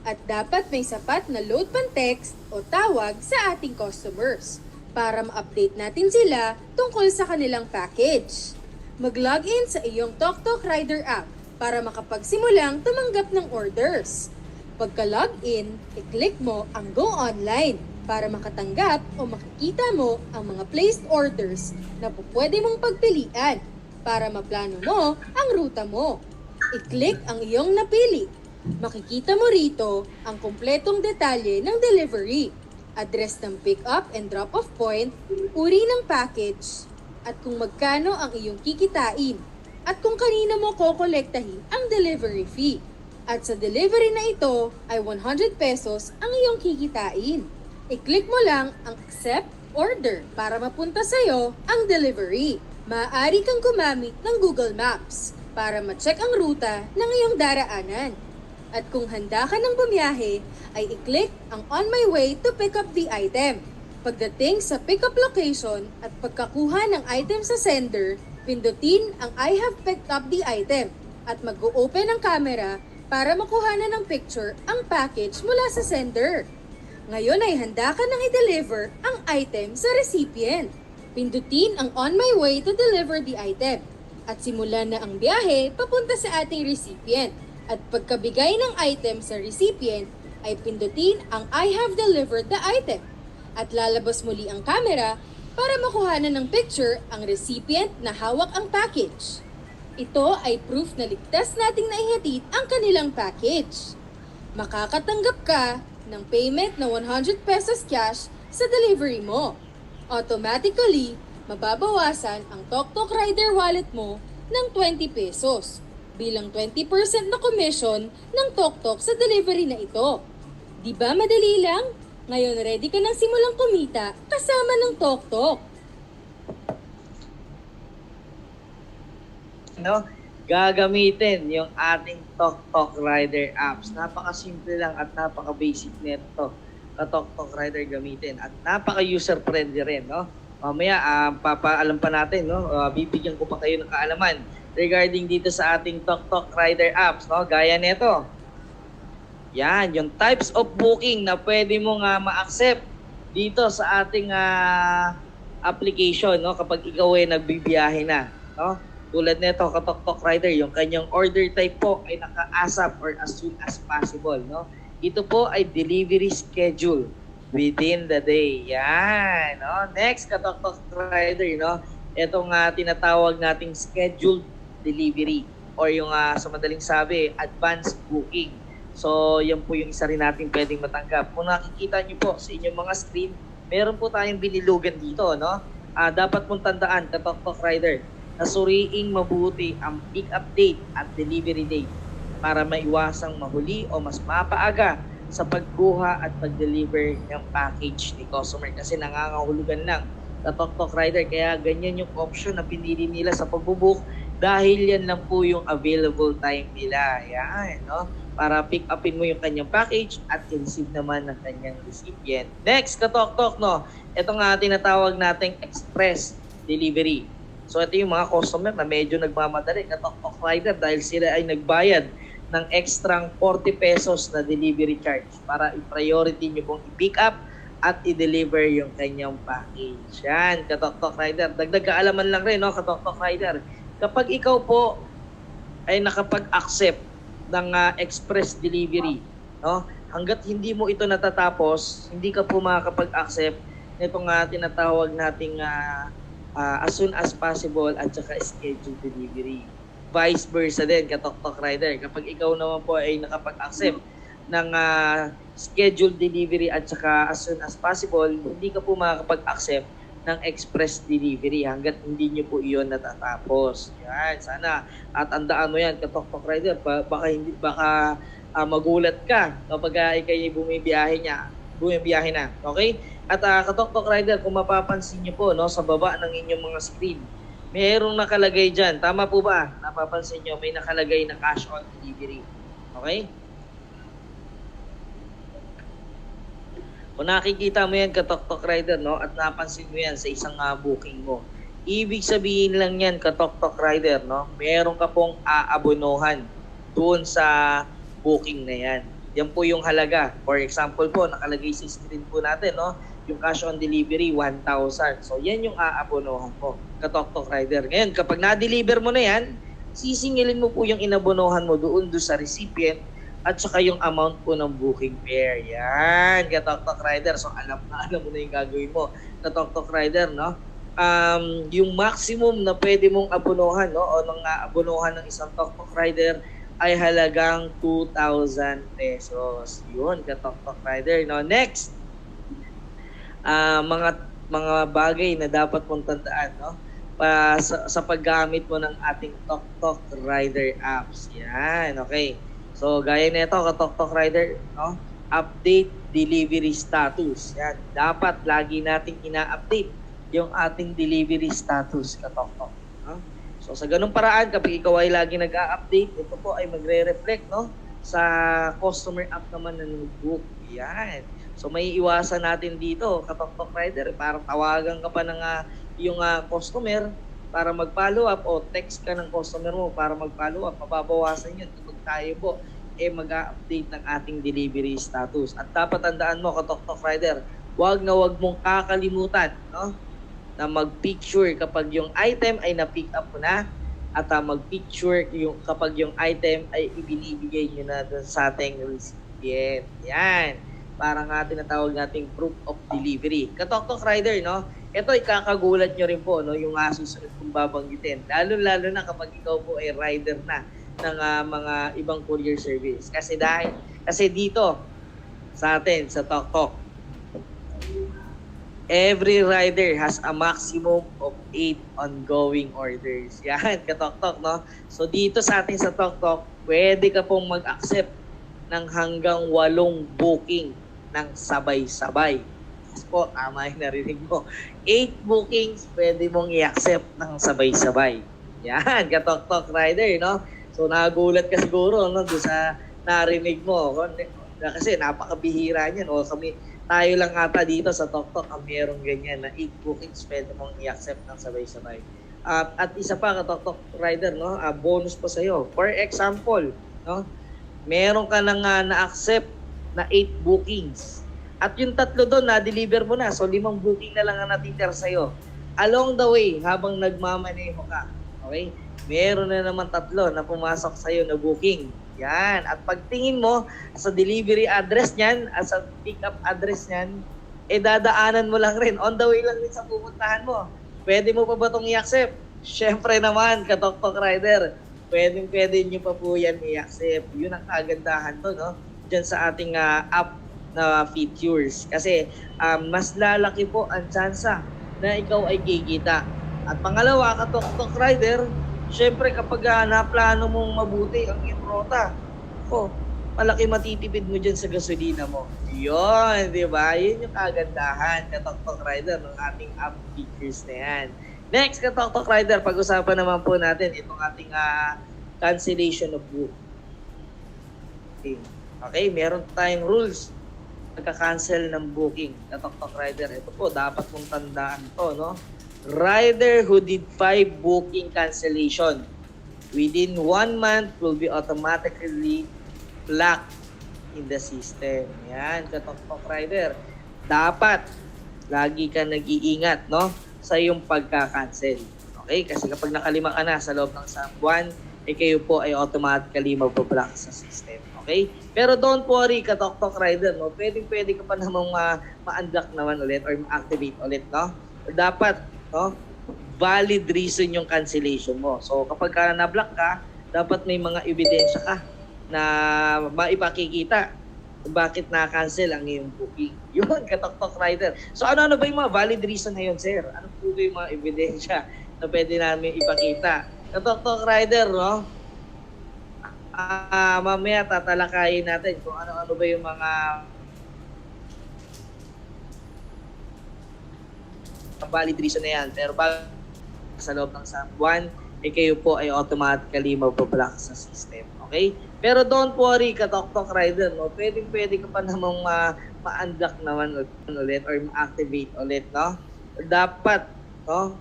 At dapat may sapat na load pan text o tawag sa ating customers para ma-update natin sila tungkol sa kanilang package. Mag-login sa iyong Tok-Tok Rider app para makapagsimulang tumanggap ng orders. Pagka-login, i-click mo ang Go Online para makatanggap o makikita mo ang mga placed orders na pwede mong pagpilian para maplano mo ang ruta mo. I-click ang iyong napili Makikita mo rito ang kumpletong detalye ng delivery, address ng pick-up and drop-off point, uri ng package, at kung magkano ang iyong kikitain, at kung kanino mo kokolektahin ang delivery fee. At sa delivery na ito ay 100 pesos ang iyong kikitain. I-click mo lang ang accept order para mapunta sa'yo ang delivery. Maaari kang gumamit ng Google Maps para ma-check ang ruta ng iyong daraanan. At kung handa ka ng bumiyahe, ay i-click ang On My Way to pick up the item. Pagdating sa pick-up location at pagkakuha ng item sa sender, pindutin ang I have picked up the item at mag-open ang camera para makuha na ng picture ang package mula sa sender. Ngayon ay handa ka nang i-deliver ang item sa recipient. Pindutin ang On My Way to deliver the item at simulan na ang biyahe papunta sa ating recipient. At pagkabigay ng item sa recipient, ay pindutin ang I have delivered the item at lalabas muli ang camera para makuhanan ng picture ang recipient na hawak ang package. Ito ay proof na ligtas nating naihatid ang kanilang package. Makakatanggap ka ng payment na 100 pesos cash sa delivery mo. Automatically, mababawasan ang TokTok Rider wallet mo ng 20 pesos bilang 20% na commission ng TokTok sa delivery na ito. Di ba madali lang? Ngayon ready ka nang simulang kumita kasama ng TokTok. No? Gagamitin yung ating TokTok Rider apps. Napakasimple lang at napaka-basic nito. TokTok Rider gamitin at napaka-user-friendly rin, no? Mamaya, papaalam pa natin, no? Bibigyan ko pa kayo ng kaalaman regarding dito sa ating TokTok Rider apps, no? Gaya nito. Yan, yung types of booking na pwede mong ma-accept dito sa ating application, no? Kapag ikaw ay nagbibiyahe na, no? Tulad nito, TokTok Rider, yung kanyang order type po ay naka-ASAP or as soon as possible, no? Ito po ay delivery schedule within the day. Yan, no? Next, TokTok Rider, no? Itong tinatawag nating scheduled delivery or yung sa madaling sabi, advanced booking. So, yan po yung isa rin natin pwedeng matanggap. Kung nakikita nyo po sa inyong mga screen, meron po tayong binilugan dito, no? Dapat mong tandaan, TokTok Rider, na suriing mabuti ang pick-up date at delivery date para maiwasang mahuli o mas mapaaga sa pagkuha at pag-deliver ng package ni customer kasi nangangahulugan lang sa TokTok Rider. Kaya ganyan yung option na pinili nila sa pagbubook dahil yan lang po yung available time nila. Yan, no? Para pick upin mo yung kanyang package at i-receive naman ng kanyang recipient. Next, TokTok, no? Ito nga tinatawag nating express delivery. So ito yung mga customer na medyo nagmamadali TokTok Rider dahil sila ay nagbayad ng extrang 40 pesos na delivery charge para i-priority nyo pong i-pick up at i-deliver yung kanyang package. Yan, TokTok Rider. Dagdag kaalaman lang rin, no, TokTok Rider. Kapag ikaw po ay nakapag-accept ng express delivery, no, hanggat hindi mo ito natatapos, hindi ka po makakapag-accept nitong tinatawag nating as soon as possible at saka scheduled delivery. Vice versa din, TokTok Rider. Kapag ikaw naman po ay nakapag-accept ng scheduled delivery at saka as soon as possible, hindi ka po makakapag-accept ng express delivery hanggat hindi nyo po iyon natatapos. Yan, sana at tandaan mo yan, TokTok Rider. Baka magulat ka kapag ikay bumibiyahe na. Okay? At TokTok Rider, kung mapapansin nyo po, no, sa baba ng inyong mga screen, mayroong nakalagay dyan. Tama po ba? Napapansin nyo, may nakalagay na cash on delivery. Okay? Kung nakikita mo yan TokTok Rider, no, at napansin mo yan sa isang booking mo, ibig sabihin lang yan TokTok Rider, no, meron ka pong aabonohan doon sa booking na yan. Yan po yung halaga. For example po, nakalagay sa screen po natin, no, yung cash on delivery, 1,000. So, yan yung aabonohan mo, TokTok Rider. Ngayon, kapag na-deliver mo na yan, sisingilin mo po yung inabonohan mo doon sa recipient at saka yung amount po ng booking fare. Yan, TokTok Rider. So, alam mo na yung gagawin mo, TokTok Rider, no? Yung maximum na pwede mong abonohan, no, o nang abonohan ng isang TokTok Rider ay halagang 2,000 pesos. Yun, ka-Tok Rider. No? Next, mga bagay na dapat mong tandaan, no? Sa paggamit mo ng ating Tok Rider apps. Yan, okay. So, gaya nito, ka-Tok Rider, no? Update delivery status. Yan, dapat lagi nating ina-update yung ating delivery status, ka-Tok. No? So, sa ganung paraan, kapag ikaw ay lagi nag-a-update, ito po ay magre-reflect, no? Sa customer app naman na notebook. Yan. So, may iwasan natin dito, ka-Tok Rider, parang tawagan ka pa ng yung customer para mag-follow up o text ka ng customer mo para mag-follow up. Mababawasan yun kapag tayo po mag-update ng ating delivery status. At dapat tandaan mo, ka-Tok Rider, wag mong kakalimutan, no? Na mag-picture kapag yung item ay na-pick up mo na at mag-picture kapag yung item ay ibinibigay nyo na dun sa ating recipient. Yan. Para nga tinatawag nating proof of delivery. Ka-Tok Rider, no? Ito ay kakagulat nyo rin po, no? Yung susunod kong babanggitin. Lalo na kapag ikaw po ay rider na ng mga ibang courier service. Kasi dito sa atin, sa Tok, every rider has a maximum of 8 ongoing orders. Yan, ka-Tok, no? So dito sa atin sa Tok, pwede ka pong mag-accept ng hanggang 8 booking ng sabay-sabay. Yes po, tama yung narinig mo. 8 bookings, pwede mong i-accept ng sabay-sabay. Yan, ka-Tok Rider, no? So, nagulat ka siguro, no? Doon sa narinig mo. Kasi napakabihira niyan. O kami, tayo lang ata dito sa Tok ang merong ganyan na 8 bookings, pwede mong i-accept ng sabay-sabay. At isa pa, ka-Tok Rider, no? Bonus pa sa'yo. For example, no? Meron ka nang na-accept na 8 bookings. At yung 3 doon, na-deliver mo na. So, 5 booking na lang ang natitira sa'yo. Along the way, habang nagmamaneho ka, okay, meron na naman 3 na pumasok sa'yo na booking. Yan. At pagtingin mo sa delivery address niyan, at sa pick-up address niyan, dadaanan mo lang rin. On the way lang rin sa pupuntahan mo. Pwede mo pa ba itong i-accept? Siyempre naman, ka-Tok Rider. Pwede nyo pa po yan i-accept. Yun ang kagandahan to, no? Diyan sa ating app na features. Kasi mas lalaki po ang tsansa na ikaw ay kikita. At pangalawa, ka-Tok Rider, syempre kapag naplano mong mabuti ang iyong rota, malaki matitipid mo dyan sa gasolina mo. Yun, di ba? Yun yung kagandahan, ka-Tok Rider, ng ating app features na yan. Next, ka-Tok Rider, pag-usapan naman po natin itong ating cancellation of booking. Okay, meron tayong rules pagka-cancel ng booking. Ka-Tok Rider, ito po, dapat mong tandaan to, no? Rider who did 5 booking cancellation within 1 month will be automatically flagged in the system. Yan, ka-Tok Rider. Dapat lagi ka nag-iingat, no? Sa iyong pagka-cancel. Okay? Kasi kapag nakalima ka na sa loob ng isang buwan, kayo po ay automatically mag-block sa system. Okay? Pero don't worry, ka-Tok Rider, no? Pwede ka pa namang ma-unblock naman ulit or ma-activate ulit, no? Dapat, no? Valid reason yung cancellation mo. So, kapag na-block ka, dapat may mga ebidensya ka na maipakikita kung bakit na-cancel ang iyong booking. Yun, ka-Tok Rider. So, ano ba yung mga valid reason na yun, sir? Ano po ba yung mga ebidensya na pwede namin ipakita? Ka-Tok Rider, no? Mamaya tatalakayin natin kung ano ba yung mga valid reason na yan. Pero bago sa loob ng isang buwan, kayo po ay automatically mag-block sa system. Okay? Pero don't worry, ka-Tok Rider, no? Pwede ka pa namang ma-unblock naman ulit or ma-activate ulit, no? Dapat, no?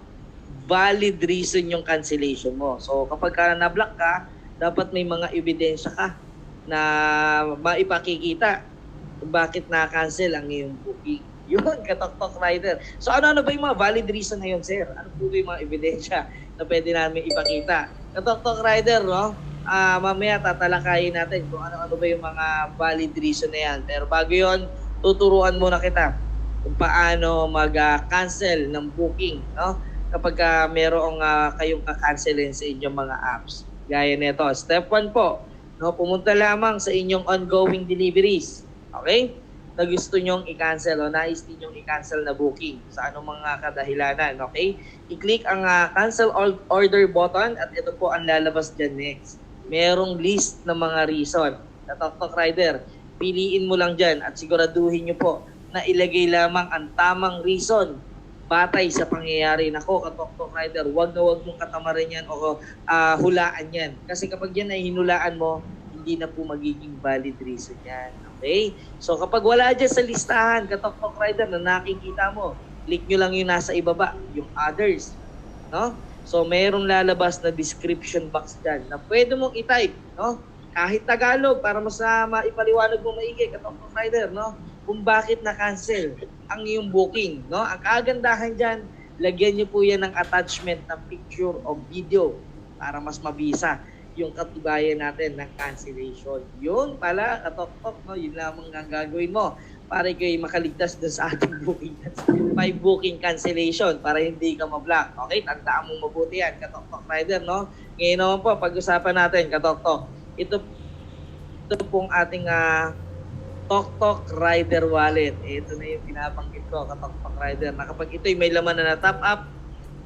Valid reason yung cancellation mo. So, kapag na-block ka, dapat may mga ebidensya ka na maipakikita kung bakit na-cancel ang iyong booking. Yun, ka-Tok Rider. So, ano ba yung mga valid reason na yun, sir? Ano po ba yung mga ebidensya na pwede namin ipakita? Ka-Tok Rider, no? Mamaya tatalakayin natin kung ano ba yung mga valid reason na yan. Pero bago yun, tuturuan muna kita kung paano mag-cancel ng booking, no? Kapag merong kayong ka-cancelin sa inyong mga apps. Gaya nito. Step 1 po, no, pumunta lamang sa inyong ongoing deliveries. Okay? Na gusto nyong i-cancel o nais ninyong i-cancel na booking sa anong mga kadahilanan. Okay? I-click ang cancel order button at ito po ang lalabas dyan next. Merong list ng mga reason. Sa Tok Rider, piliin mo lang dyan at siguraduhin nyo po na ilagay lamang ang tamang reason batay sa pangyayari. Nako, Tok Rider, wag mong katamarin yan o hulaan yan. Kasi kapag yan ay hinulaan mo, hindi na po magiging valid reason yan. Okay? So kapag wala dyan sa listahan, Tok Rider, na nakikita mo, click nyo lang yung nasa ibaba, yung others. No? So mayroong lalabas na description box dyan na pwede mong i-type. No? Kahit Tagalog, para mas maipaliwanag mo maigi, Tok Rider, no? Kung bakit na-cancel ang iyong booking. No? Ang kagandahan dyan, lagyan nyo po yan ng attachment ng picture o video para mas mabisa yung katibayan natin ng cancellation. Yun pala, Tok, no? Yun lamang ang gagawin mo para kayo makaligtas dun sa ating booking. May booking cancellation para hindi ka ma-block. Okay? Tandaan mo mabuti yan, Tok Rider, no? Ngayon naman po, pag-usapan natin, Tok. Ito pong ating Tok Rider wallet. Ito na yung pinabanggit ko, Tok Rider, na kapag ito'y may laman na top up,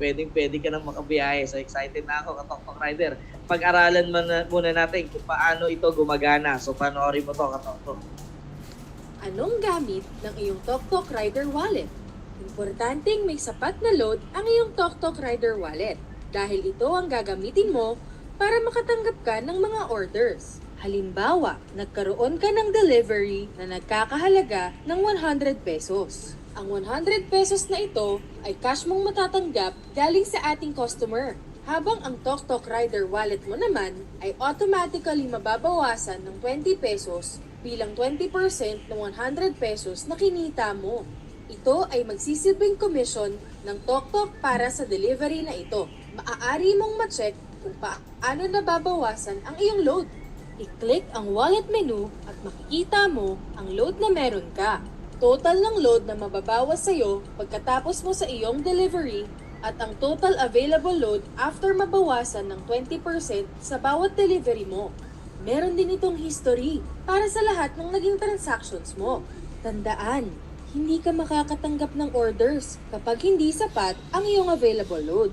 pwede ka nang makabiyahe. So excited na ako, Tok Rider. Pag-aralan muna natin kung paano ito gumagana. So panoorin mo to, Tok. Anong gamit ng iyong Tok Rider wallet? Importanteng may sapat na load ang iyong Tok Rider wallet dahil ito ang gagamitin mo para makatanggap ka ng mga orders. Halimbawa, nagkaroon ka ng delivery na nagkakahalaga ng 100 pesos. Ang 100 pesos na ito ay cash mong matatanggap galing sa ating customer. Habang ang Tok Rider wallet mo naman ay automatically mababawasan ng 20 pesos bilang 20% ng 100 pesos na kinita mo. Ito ay magsisilbing komisyon ng Tok para sa delivery na ito. Maaari mong ma-check kung paano nababawasan ang iyong load. I-click ang wallet menu at makikita mo ang load na meron ka. Total ng load na mababawas sa iyo pagkatapos mo sa iyong delivery at ang total available load after mabawasan ng 20% sa bawat delivery mo. Meron din itong history para sa lahat ng naging transactions mo. Tandaan, hindi ka makakatanggap ng orders kapag hindi sapat ang iyong available load.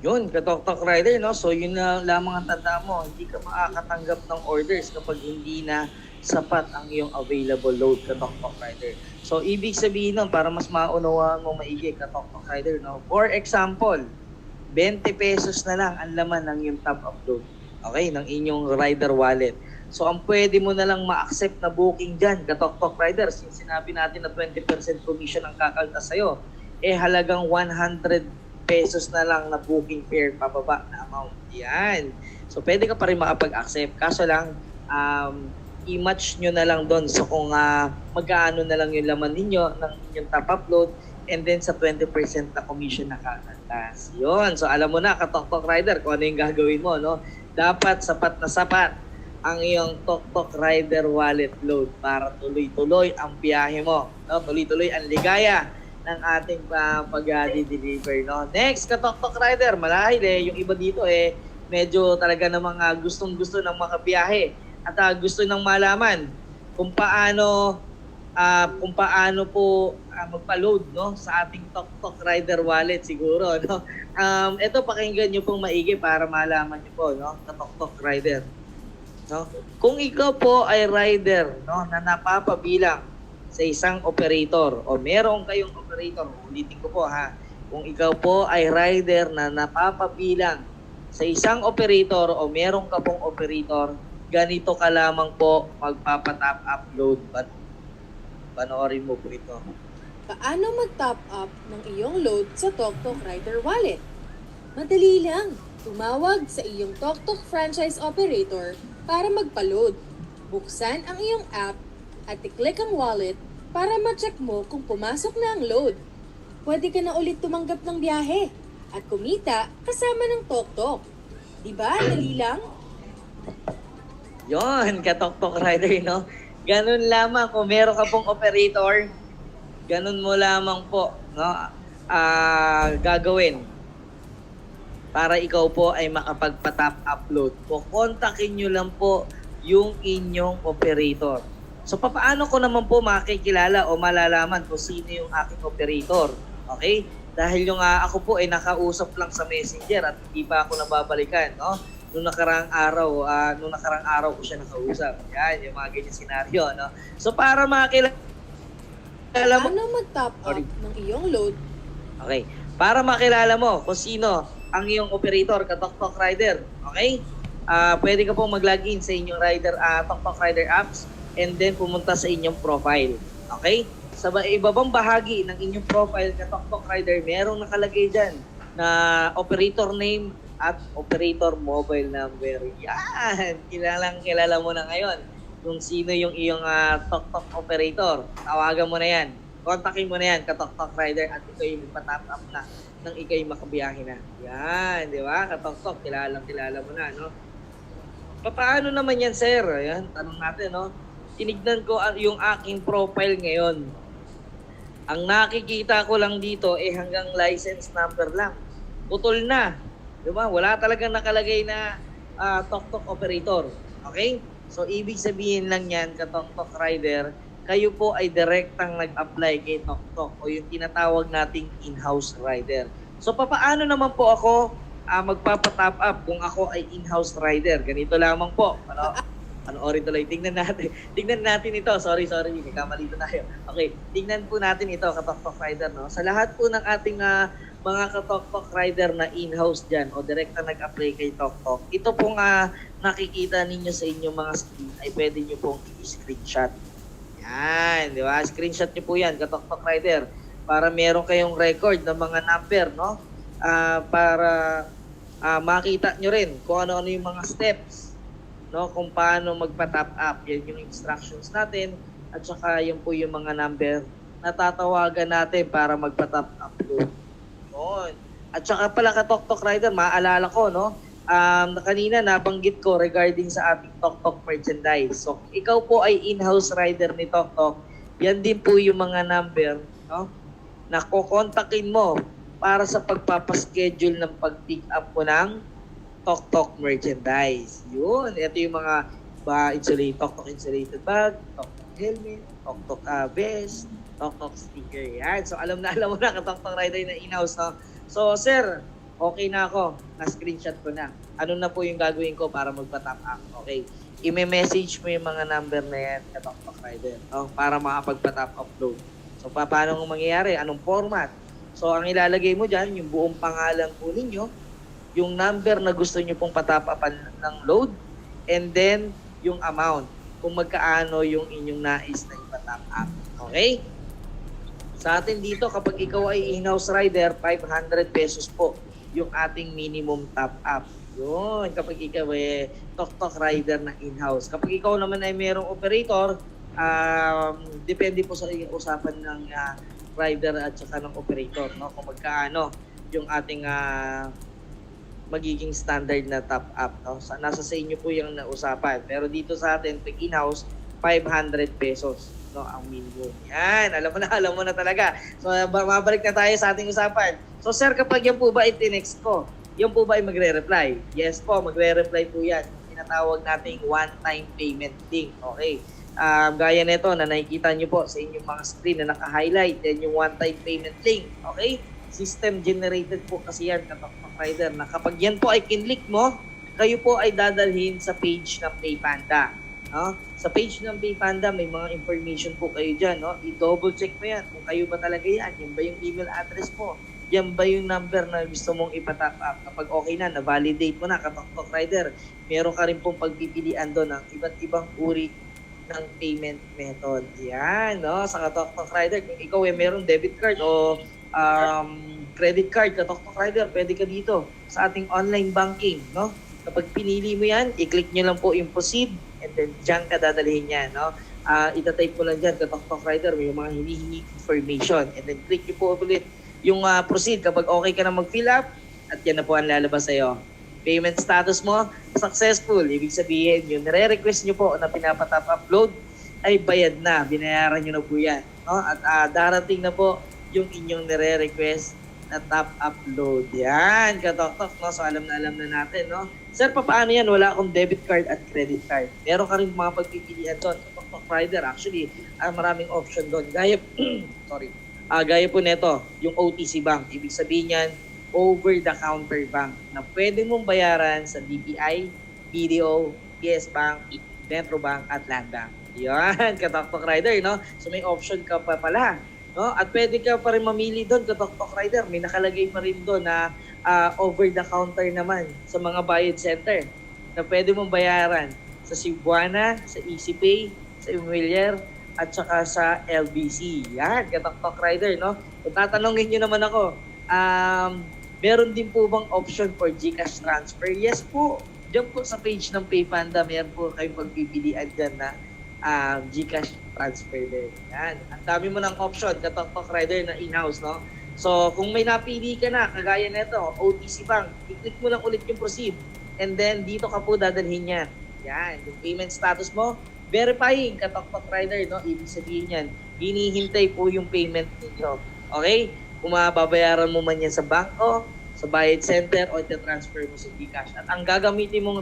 Yun, Tok Rider, no? So yun na lamang ang tanda mo. Hindi ka makakatanggap ng orders kapag hindi na sapat ang iyong available load, Tok Rider. So ibig sabihin nun, para mas maunawaan mo maigi, Tok Rider, no? For example, 20 pesos na lang ang laman ng iyong top-up load. Okay? Ng inyong rider wallet. So ang pwede mo na lang ma-accept na booking dyan, Tok Rider, since sinabi natin na 20% commission ang kakaltas sa'yo, halagang 100 pesos na lang na booking fare pababa na amount. Yan. So, pwede ka pa rin makapag-accept. Kaso lang, i-match nyo na lang doon sa kung magkaano na lang yung laman ninyo ng inyong top upload and then sa 20% na commission na kakaltas. Yun. So, alam mo na, Tok Rider, kung ano yung gagawin mo, no? Dapat sapat na sapat ang iyong Tok Rider wallet load para tuloy-tuloy ang biyahe mo. No? Tuloy-tuloy ang ligaya ng ating pag-deliver, no? Next, Tok Rider, marahil yung iba dito medyo talaga namang gustong-gusto ng makabiyahe at gusto nang malaman kung paano po magpa-load, no, sa ating Tok Rider wallet siguro, no. Ito pakinggan niyo pong maigi para malaman niyo po, no, Tok Rider. No? Kung ikaw po ay rider, no, na napapabilang sa isang operator o meron kayong operator, ulitin ko po ha, kung ikaw po ay rider na napapabilang sa isang operator o meron ka pong operator, ganito ka lamang po magpapatap upload. Panoorin mo po ito. Paano mag-top up ng iyong load sa Tok Rider wallet? Madali lang. Tumawag sa iyong Tok franchise operator para magpa-load. Buksan ang iyong app at i-click ang wallet para ma-check mo kung pumasok na ang load. Pwede ka na ulit tumanggap ng biyahe at kumita kasama ng Tok. Diba? Dali lang? Yon, Tok Rider, no? Ganun lamang kung meron ka pong operator, ganun mo lamang po, no? Gagawin. para ikaw po ay makapagpa-top upload. Kukontakin nyo lang po yung inyong operator. So, paano ko naman po makikilala o malalaman kung sino yung aking operator? Okay? Dahil yung ako po ay nakausap lang sa Messenger at hindi pa ako nababalikan, no? Nung nakarang araw ko siya nakausap. Yan, yung mga ganyan senaryo, no? So, para makilala mo... Paano mag-top up ng iyong load? Okay. Para makilala mo kung sino ang iyong operator, ka-Tok Rider. Okay? Pwede ka pong mag-login sa inyong Tok Rider apps and then pumunta sa inyong profile. Okay? Sa ibabang bahagi ng inyong profile, ka-Tok Rider, merong nakalagay dyan na operator name at operator mobile number. Yan! Kilala mo na ngayon kung sino yung iyong Tok operator. Tawagan mo na yan. Kontakin mo na yan, ka-Tok Rider, at ikaw yung magpa-top up na nang ikaw yung makabiyahe na. Yan, di ba? Ka-Tok, kilala mo na, no? Paano naman yan, sir? Ayan, tanong natin, no? Tinignan ko yung aking profile ngayon. Ang nakikita ko lang dito hanggang license number lang. Putol na. Di ba? Wala talagang nakalagay na Tok operator. Okay? So, ibig sabihin lang yan, ka-Tok Rider, kayo po ay direktang nag-apply kay Tok o yung tinatawag nating in-house rider. So, paano naman po ako magpapa-top up kung ako ay in-house rider? Ganito lamang po. Panoorin tuloy. Tingnan natin ito. Sorry. Nagkamali tayo. Okay. Tingnan po natin ito, ka-Tok Rider, no? Sa lahat po ng ating mga ka-Tok Rider na in-house dyan o direkta nag-apply kay Tok, ito pong nakikita ninyo sa inyong mga screen ay pwede nyo pong i-screenshot. Yan, di ba? Screenshot nyo po yan, ka-Tok Rider, para meron kayong record ng mga number, no? Para makita nyo rin kung ano-ano yung mga steps, no? Kung paano magpa-top up. Yan yung instructions natin at saka yun po yung mga number na tatawagan natin para magpa-top upload. Yun. At saka pala, ka-Tok Rider, maalala ko, no? Kanina nabanggit ko regarding sa ating Tok merchandise. So, ikaw po ay in-house rider ni Tok, yan din po yung mga number, no, na kukontakin mo para sa pagpapaschedule ng pag-pick up mo ng Tok merchandise. Yun, ito yung mga Tok insulated bag, Tok helmet, Tok vest, Tok sticker. Yan. So, alam mo na ka-Tok Rider na in-house, no? So, sir, okay na ako. Na-screenshot ko na. Ano na po yung gagawin ko para magpa-top up? Okay. I-message mo yung mga number na yan sa Tok Rider, no? Para makapagpa-top upload. So, paano kung mangyayari? Anong format? So, ang ilalagay mo dyan, yung buong pangalan po ninyo, yung number na gusto nyo pong patop upan ng load, and then yung amount. Kung magkaano yung inyong nais na ipa-top up. Okay? Sa atin dito, kapag ikaw ay in-house rider, 500 pesos po yung ating minimum top up. Yun, kapag ikaw ay Tok Rider na in-house. Kapag ikaw naman ay mayroong operator, depende po sa usapan ng rider at saka ng operator, no? Kung magkaano yung ating magiging standard na top up, no? Nasa sa inyo po yung nausapan. Pero dito sa atin, pag in-house, 500 pesos. No, ang minimum. Yan, alam mo na talaga. So, mabalik na tayo sa ating usapan. So, sir, kapag yan po ba itinext ko, yan po ba ay magre-reply? Yes po, magre-reply po yan. Tinatawag nating one-time payment link. Okay. Gaya nito na nakikita nyo po sa inyong mga screen na naka-highlight. Yan yung one-time payment link. Okay. System generated po kasi yan, ka-Tok Rider, na kapag yan po ay kinlik mo, kayo po ay dadalhin sa page ng PayPanda. No? Sa page ng PayPanda, may mga information po kayo dyan. No? I-double check mo yan kung kayo ba talaga yan. Yan ba yung email address mo? Yan ba yung number na gusto mong ipa-top up? Kapag okay na, na-validate mo na, ka-Tok Rider, meron ka rin pong pagpipilian doon ng iba't ibang uri ng payment method. Yan, no? Sa ka-Tok Rider, kung ikaw ay meron debit card o credit card, ka-Tok Rider, pwede ka dito sa ating online banking. No? Kapag pinili mo yan, i-click nyo lang po yung proceed, and then dyan ka dadalhin yan, no? Itatype mo lang dyan, ka-Tok Rider, may mga hinihingi information. And then click nyo po ulit yung proceed kapag okay ka na mag-fill up, at yan na po ang lalabas sa'yo. Payment status mo, successful. Ibig sabihin, yung nire-request nyo po na pinapatap upload, ay bayad na. Binayaran nyo na po yan. No? At darating na po yung inyong nire-request a top upload. Yan, katok-tok, no? So alam na natin, no? Sir, paano yan? Wala akong debit card at credit card. Meron ka rin mga pagpipilian doon. Katok-tok rider, actually, maraming option doon. Gaya, sorry. Gaya po neto, yung OTC bank. Ibig sabihin yan, over-the-counter bank na pwede mong bayaran sa DPI, BDO, PS Bank, Metro Bank at Land Bank. Yan, katok-tok rider, no? So may option ka pa pala. No? At pwede ka pa rin mamili doon, katok-tok rider. May nakalagay pa rin doon na over-the-counter naman sa mga bayad center na pwede mong bayaran sa Cebuana, sa EasyPay, sa Imilyar, at saka sa LBC. Yan, katok-tok rider, no? Kung tatanungin nyo naman ako, meron din po bang option for GCash transfer? Yes po. Diyan po sa page ng PayPanda, meron po kayong pagpipilian dyan na GCash transfer din. Yan. Ang dami mo ng option, katok-tok rider na in-house, no? So, kung may napili ka na, kagaya nito, OTC Bank, i-click mo lang ulit yung proceed. And then, dito ka po dadalhin yan. Yan. Yung payment status mo, verifying, katok-tok rider, no? Ibig sabihin yan, hinihintay po yung payment ninyo. Okay? Kung mababayaran mo man yan sa bangko, sa bayad center, o transfer mo sa GCash. At ang gagamitin mong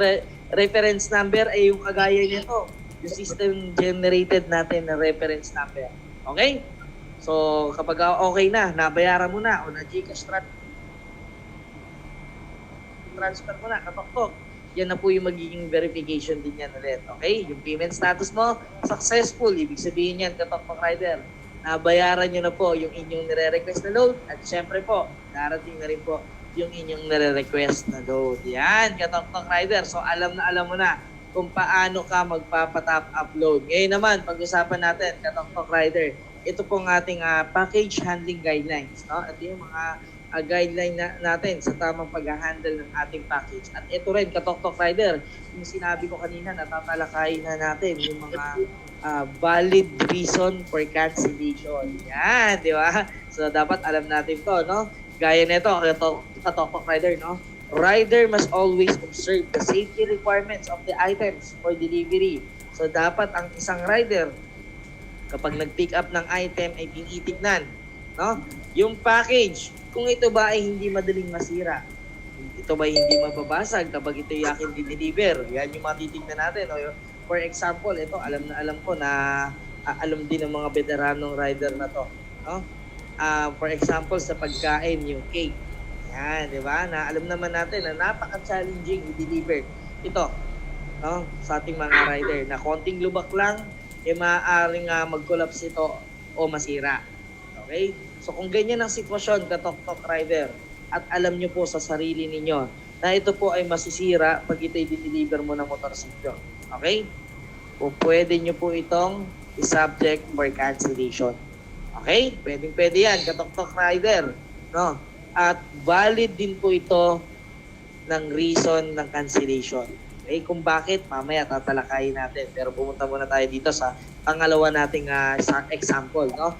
reference number ay yung kagaya nito, yung system generated natin na reference number. Okay? So, kapag okay na, nabayaran mo na, o na GCash transfer mo na, katok-tok, yan na po yung magiging verification din yan ulit. Okay? Yung payment status mo, successful. Ibig sabihin yan, katok-tok rider, nabayaran nyo na po yung inyong nire-request na load, at syempre po, darating na rin po yung inyong nire-request na load. Yan, katok-tok rider. So, alam mo na kung paano ka magpapatap upload. Ngayon naman, pag-usapan natin, katok-tok rider, ito pong ating package handling guidelines. No? Ito yung mga guideline natin sa tamang pag-handle ng ating package. At ito rin, katok-tok rider, yung sinabi ko kanina, natatalakayin na natin yung mga valid reason for cancellation. Yan, di ba? So, dapat alam natin to, no? Gaya nito, katok-tok rider, no? Rider must always observe the safety requirements of the items for delivery. So, dapat ang isang rider, kapag nag-pick up ng item, ay tinitignan, no? Yung package, kung ito ba ay hindi madaling masira, ito ba hindi mababasag kapag ito yung akin deliver, yan yung matitignan natin. No? For example, ito, alam ko na alam din ng mga veteranong rider na to. No? For example, sa pagkain, yung cake. Yan, di ba? Na alam naman natin na napaka-challenging i-deliver ito, no? Sa ating mga rider na konting lubak lang, maaaring mag-collapse ito o masira. Okay? So kung ganyan ang sitwasyon, katok-tok rider, at alam nyo po sa sarili ninyo na ito po ay masisira pag ito i-deliver mo ng motorsiklo. Okay? O pwede nyo po itong i-subject for cancellation. Okay? Pwede yan, katok-tok rider. No? At valid din po ito ng reason ng cancellation. Okay? Kung bakit, mamaya tatalakayin natin. Pero pumunta muna tayo dito sa pangalawa nating example. No?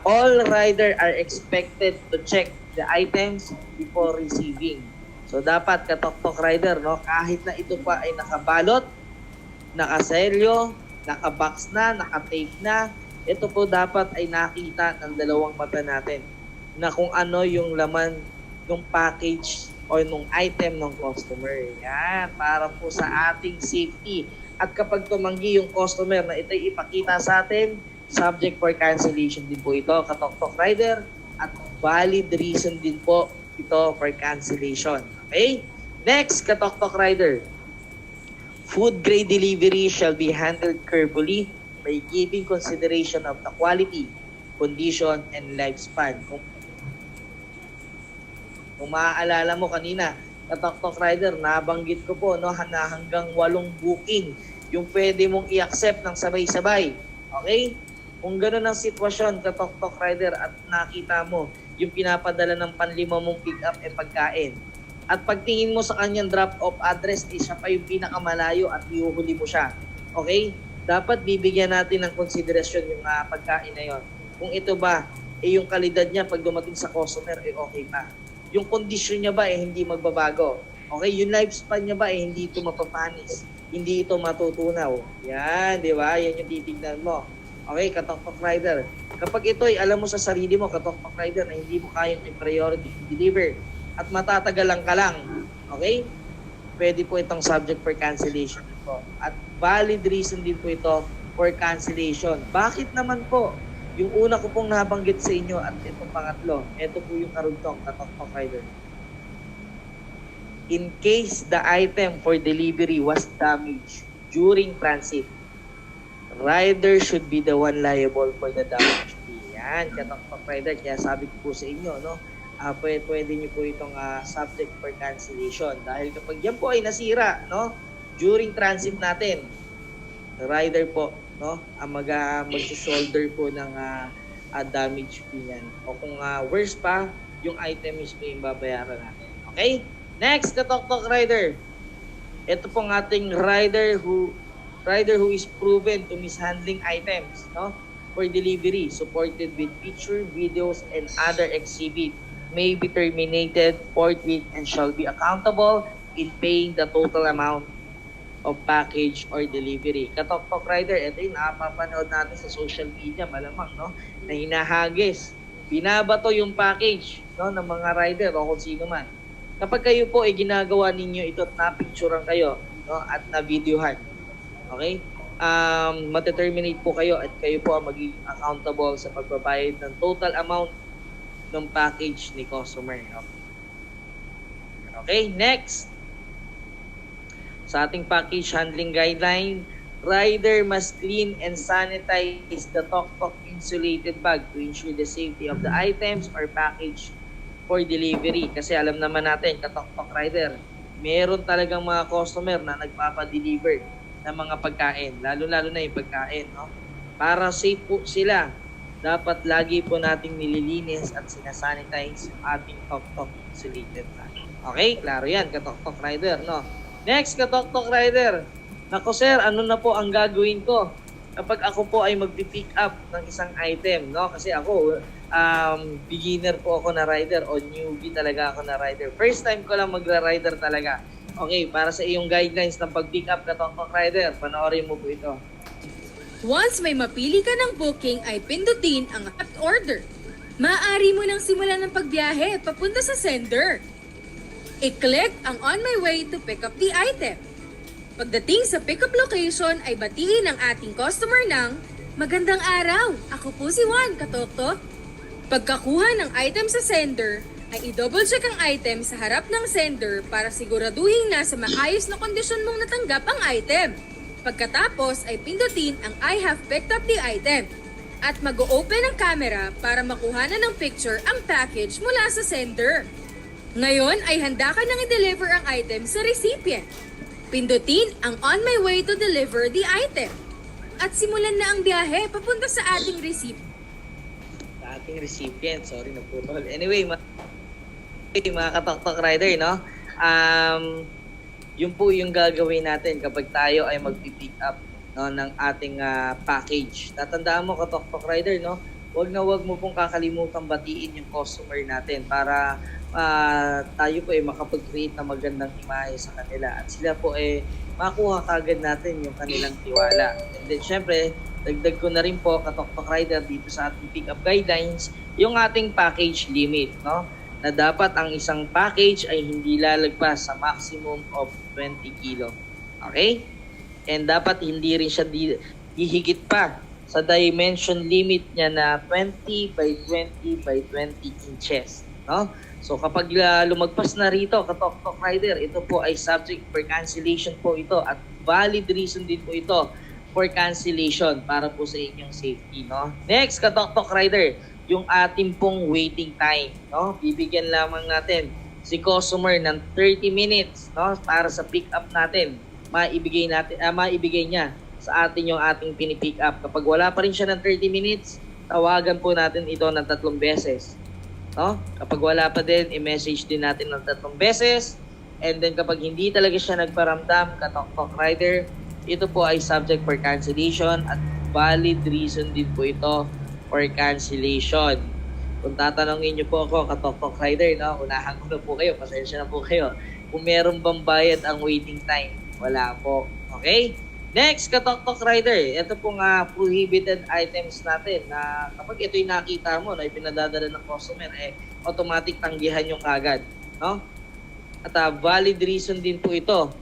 All rider are expected to check the items before receiving. So dapat katok-tok rider, no, kahit na ito pa ay nakabalot, nakaselyo, nakabox na, nakatape na, ito po dapat ay nakita ng dalawang mata natin na kung ano yung laman ng package o ng item ng customer. Yan, para po sa ating safety. At kapag tumanggi yung customer na ito'y ipakita sa atin, subject for cancellation din po ito, katok-tok rider, at valid reason din po ito for cancellation. Okay? Next, katok-tok rider. Food grade delivery shall be handled carefully by giving consideration of the quality, condition, and lifespan. Kung maaalala mo kanina, katok-tok rider, nabanggit ko po, no, na hanggang 8 booking yung pwede mong i-accept ng sabay-sabay. Okay? Kung gano'n ang sitwasyon, katok-tok rider, at nakita mo yung pinapadala ng panlima mong pick-up e pagkain, at pagtingin mo sa kanyang drop-off address, siya pa yung pinakamalayo at iuhuli mo siya. Okay? Dapat bibigyan natin ng konsiderasyon yung pagkain na yon. Kung ito ba, yung kalidad niya pag dumating sa customer, okay pa. Yung kondisyon niya ba, hindi magbabago. Okay? Yung lifespan niya ba, hindi ito mapapanis. Hindi ito matutunaw. Yan, di ba? Yan yung titignan mo. Okay, Katok Rider. Kapag ito ay alam mo sa sarili mo, Katok Rider, na hindi mo kayang i-priority deliver at matatagalan ka lang, okay? Pwede po itong subject for cancellation po. At valid reason din po ito for cancellation. Bakit naman po? Yung una ko pong nabanggit sa inyo at itong pangatlo, ito po yung karugtong, Katok Rider. In case the item for delivery was damaged during transit, rider should be the one liable for the damage fee. Yan, Katok Rider. Kaya sabi ko po sa inyo, no, pwede nyo po itong subject for cancellation. Dahil kapag yan po ay nasira, no, during transit natin, the rider po, no, ang mag-shoulder po ng damage fee yan. O kung worse pa, yung item is po yung babayaran natin. Okay? Next, Katok Rider. Ito pong ating rider who is proven to mishandling items, no, for delivery, supported with picture, videos, and other exhibit, may be terminated forthwith and shall be accountable in paying the total amount of package or delivery. Katok Rider, ito yung napapanood natin sa social media, malamang, no, na hinahagis, binabato yung package, no, ng mga rider o kung sino man. Kapag kayo po ay ginagawa ninyo ito at napicturean kayo, no, at na-videohan, okay? Mateterminate po kayo at kayo po ang magiging accountable sa pagbabayad ng total amount ng package ni customer. Okay, next. Sa ating package handling guideline, rider must clean and sanitize the Tok insulated bag to ensure the safety of the items or package for delivery. Kasi alam naman natin, Katok Rider, meron talagang mga customer na nagpapa-deliver ng mga pagkain, lalo-lalo na yung pagkain, no? Para safe po sila, dapat lagi po nating nililinis at sinasanitize yung ating Tok insulated bag. Okay, klaro yan, Katok Rider, no? Next, Katok Rider. Nako sir, ano na po ang gagawin ko kapag ako po ay magpi-pick up ng isang item, no? Kasi ako, beginner po ako na rider o newbie talaga ako na rider. First time ko lang magra-rider talaga. Okay, para sa iyong guidelines ng pag-pick up na Tok Rider, panoorin mo po ito. Once may mapili ka ng booking ay pindutin ang at order. Maaari mo nang simulan ng pagbiyahe papunta sa sender. I-click ang on my way to pick up the item. Pagdating sa pick-up location ay batiin ang ating customer ng magandang araw, ako po si Juan, Katok. Pagkakuha ng item sa sender, ay i-double check ang item sa harap ng sender para siguraduhin nasa maayos na kondisyon mong natanggap ang item. Pagkatapos ay pindutin ang I have picked up the item at mag-open ang camera para makuha na ng picture ang package mula sa sender. Ngayon ay handa ka nang i-deliver ang item sa recipient. Pindutin ang on my way to deliver the item at simulan na ang biyahe papunta sa ating recipient. Sorry, naputol. Anyway, mga Katok Rider, no? Yun po yung gagawin natin kapag tayo ay magpi-pick up, no, ng ating package. Tatandaan mo, Katok Rider, no? Wag mo pong kakalimutan batiin yung customer natin para tayo po ay makapag-create ng magandang imahe sa kanila at sila po ay makuha kagad natin yung kanilang tiwala. And then syempre, dagdag ko na rin po, Katok Rider, dito sa ating pick-up guidelines, yung ating package limit, no? Na dapat ang isang package ay hindi lalagpas sa maximum of 20 kilo. Okay? And dapat hindi rin siya hihigit pa sa dimension limit niya na 20 by 20 by 20 inches. No? So kapag lumagpas na rito, Katok Rider, ito po ay subject for cancellation po ito at valid reason din po ito for cancellation para po sa inyong safety. No? Next, Katok Rider, yung ating pong waiting time. No? Bibigyan lamang natin si customer ng 30 minutes, no, para sa pick up natin. Maibigay niya sa atin yung ating pini-pick up. Kapag wala pa rin siya ng 30 minutes, tawagan po natin ito ng 3 beses. No? Kapag wala pa din, i-message din natin ng 3 beses. And then kapag hindi talaga siya nagparamdam, Katok Rider, ito po ay subject for cancellation at valid reason din po ito for cancellation. Kung tatanungin niyo po ako, Katok Rider, no, unahan ko na po kayo, pasensya na po kayo. Kung meron bang bayad ang waiting time, wala po. Okay? Next, Katok-Tok Rider. Ito pong prohibited items natin na kapag ito'y nakita mo na ipinadadala ng customer, automatic tanggihan yung kagad. No? At valid reason din po ito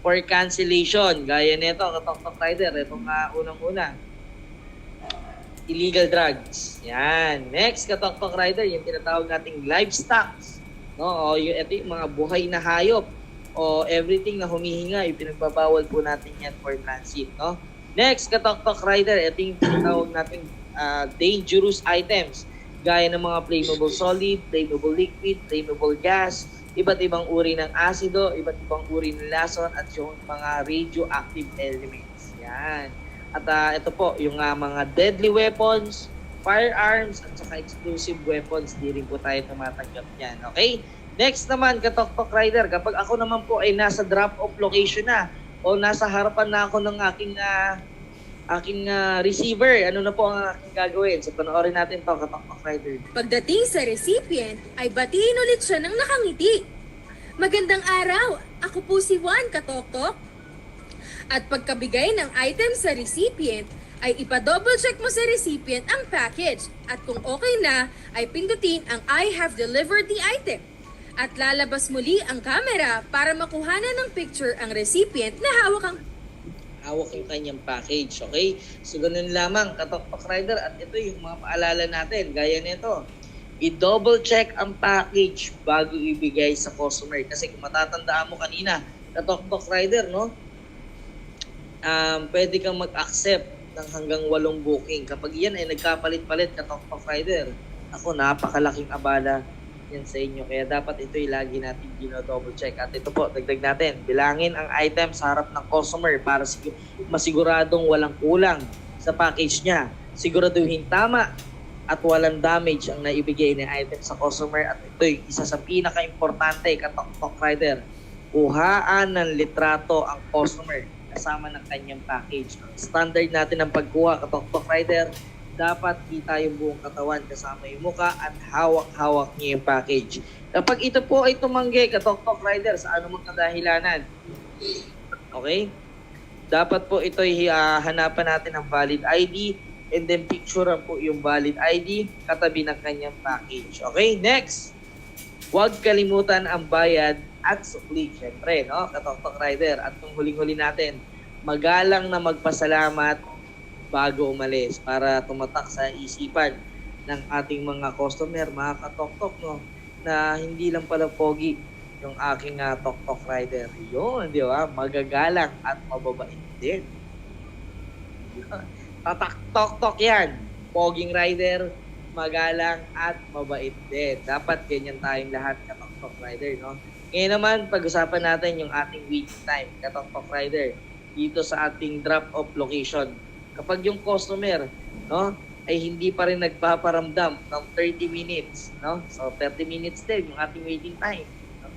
for cancellation. Gaya nito, Katok-Tok Rider. Itong unang-una. Illegal drugs. Yan. Next, Katok-Tok Rider, yung tinatawag nating livestock. No? O ito yung mga buhay na hayop. O everything na humihinga, ipinagbabawal po natin yan for transit, no? Next, Katok-Tok Rider, ito yung tinatawag nating dangerous items, gaya ng mga flammable solid, flammable liquid, flammable gas, iba't ibang uri ng asido, iba't ibang uri ng lason, at yung mga radioactive elements. Yan. At ito po, yung mga deadly weapons, firearms, at saka explosive weapons, di rin po tayo tumatanggap yan, okay? Next naman, Katok-Tok Rider, kapag ako naman po ay nasa drop-off location na o nasa harapan na ako ng aking receiver, ano na po ang aking gagawin? So, panoorin natin to, Katok-Tok Rider. Pagdating sa recipient, ay batiin ulit siya ng nakangiti. Magandang araw! Ako po si Juan, Katok-Tok. At pagkabigay ng item sa recipient, ay ipa-double check mo sa recipient ang package. At kung okay na, ay pindutin ang I have delivered the item. At lalabas muli ang camera para makuhanan ng picture ang recipient na hawak yung kanyang package, okay? So, ganun lamang, Katok-Tok Rider, at ito yung mga paalala natin, gaya nito. I-double check ang package bago ibigay sa customer. Kasi kung matatandaan mo kanina, Katok-Tok Rider, no? Pwede kang mag-accept ng hanggang 8 booking. Kapag yan ay nagkapalit-palit, Katok-Tok Rider, ako, napakalaking abala yan sa inyo. Kaya dapat ito'y lagi natin double check. At ito po, dagdag natin. Bilangin ang item sa harap ng customer para masiguradong walang kulang sa package niya. Siguraduhin tama at walang damage ang naibigay na item sa customer. At ito'y isa sa pinaka-importante, Katok-Tok Rider. Kuhaan ng litrato ang customer kasama ng kanyang package. Ang standard natin ng pagkuha, Katok-Tok Rider, dapat kita yung buong katawan kasama yung muka at hawak-hawak niya yung package. Kapag ito po ay tumanggi, Katok-Tok Rider, sa anumang kadahilanan, okay? Dapat po ito hanapan natin ng valid ID and then picturean po yung valid ID katabi ng kanyang package. Okay, next. Huwag kalimutan ang bayad at sukli. Siyempre, no? Katok-Tok Rider. At kung huling-huli natin, magalang na magpasalamat bago umalis para tumatak sa isipan ng ating mga customer, mga Katok-Tok, no, na hindi lang pala pogi yung aking Tok-Tok Rider. Yun, di ba? Magagalang at mababait din. Tatak Tok-Tok yan. Poging rider, magalang at mabait din. Dapat ganyan tayong lahat, Katok-Tok Rider, no? Ngayon naman, pag-usapan natin yung ating waiting time, Katok-Tok Rider, dito sa ating drop-off location. Kapag yung customer, no, ay hindi pa rin nagpaparamdam ng 30 minutes, no? So 30 minutes din yung ating waiting time. No?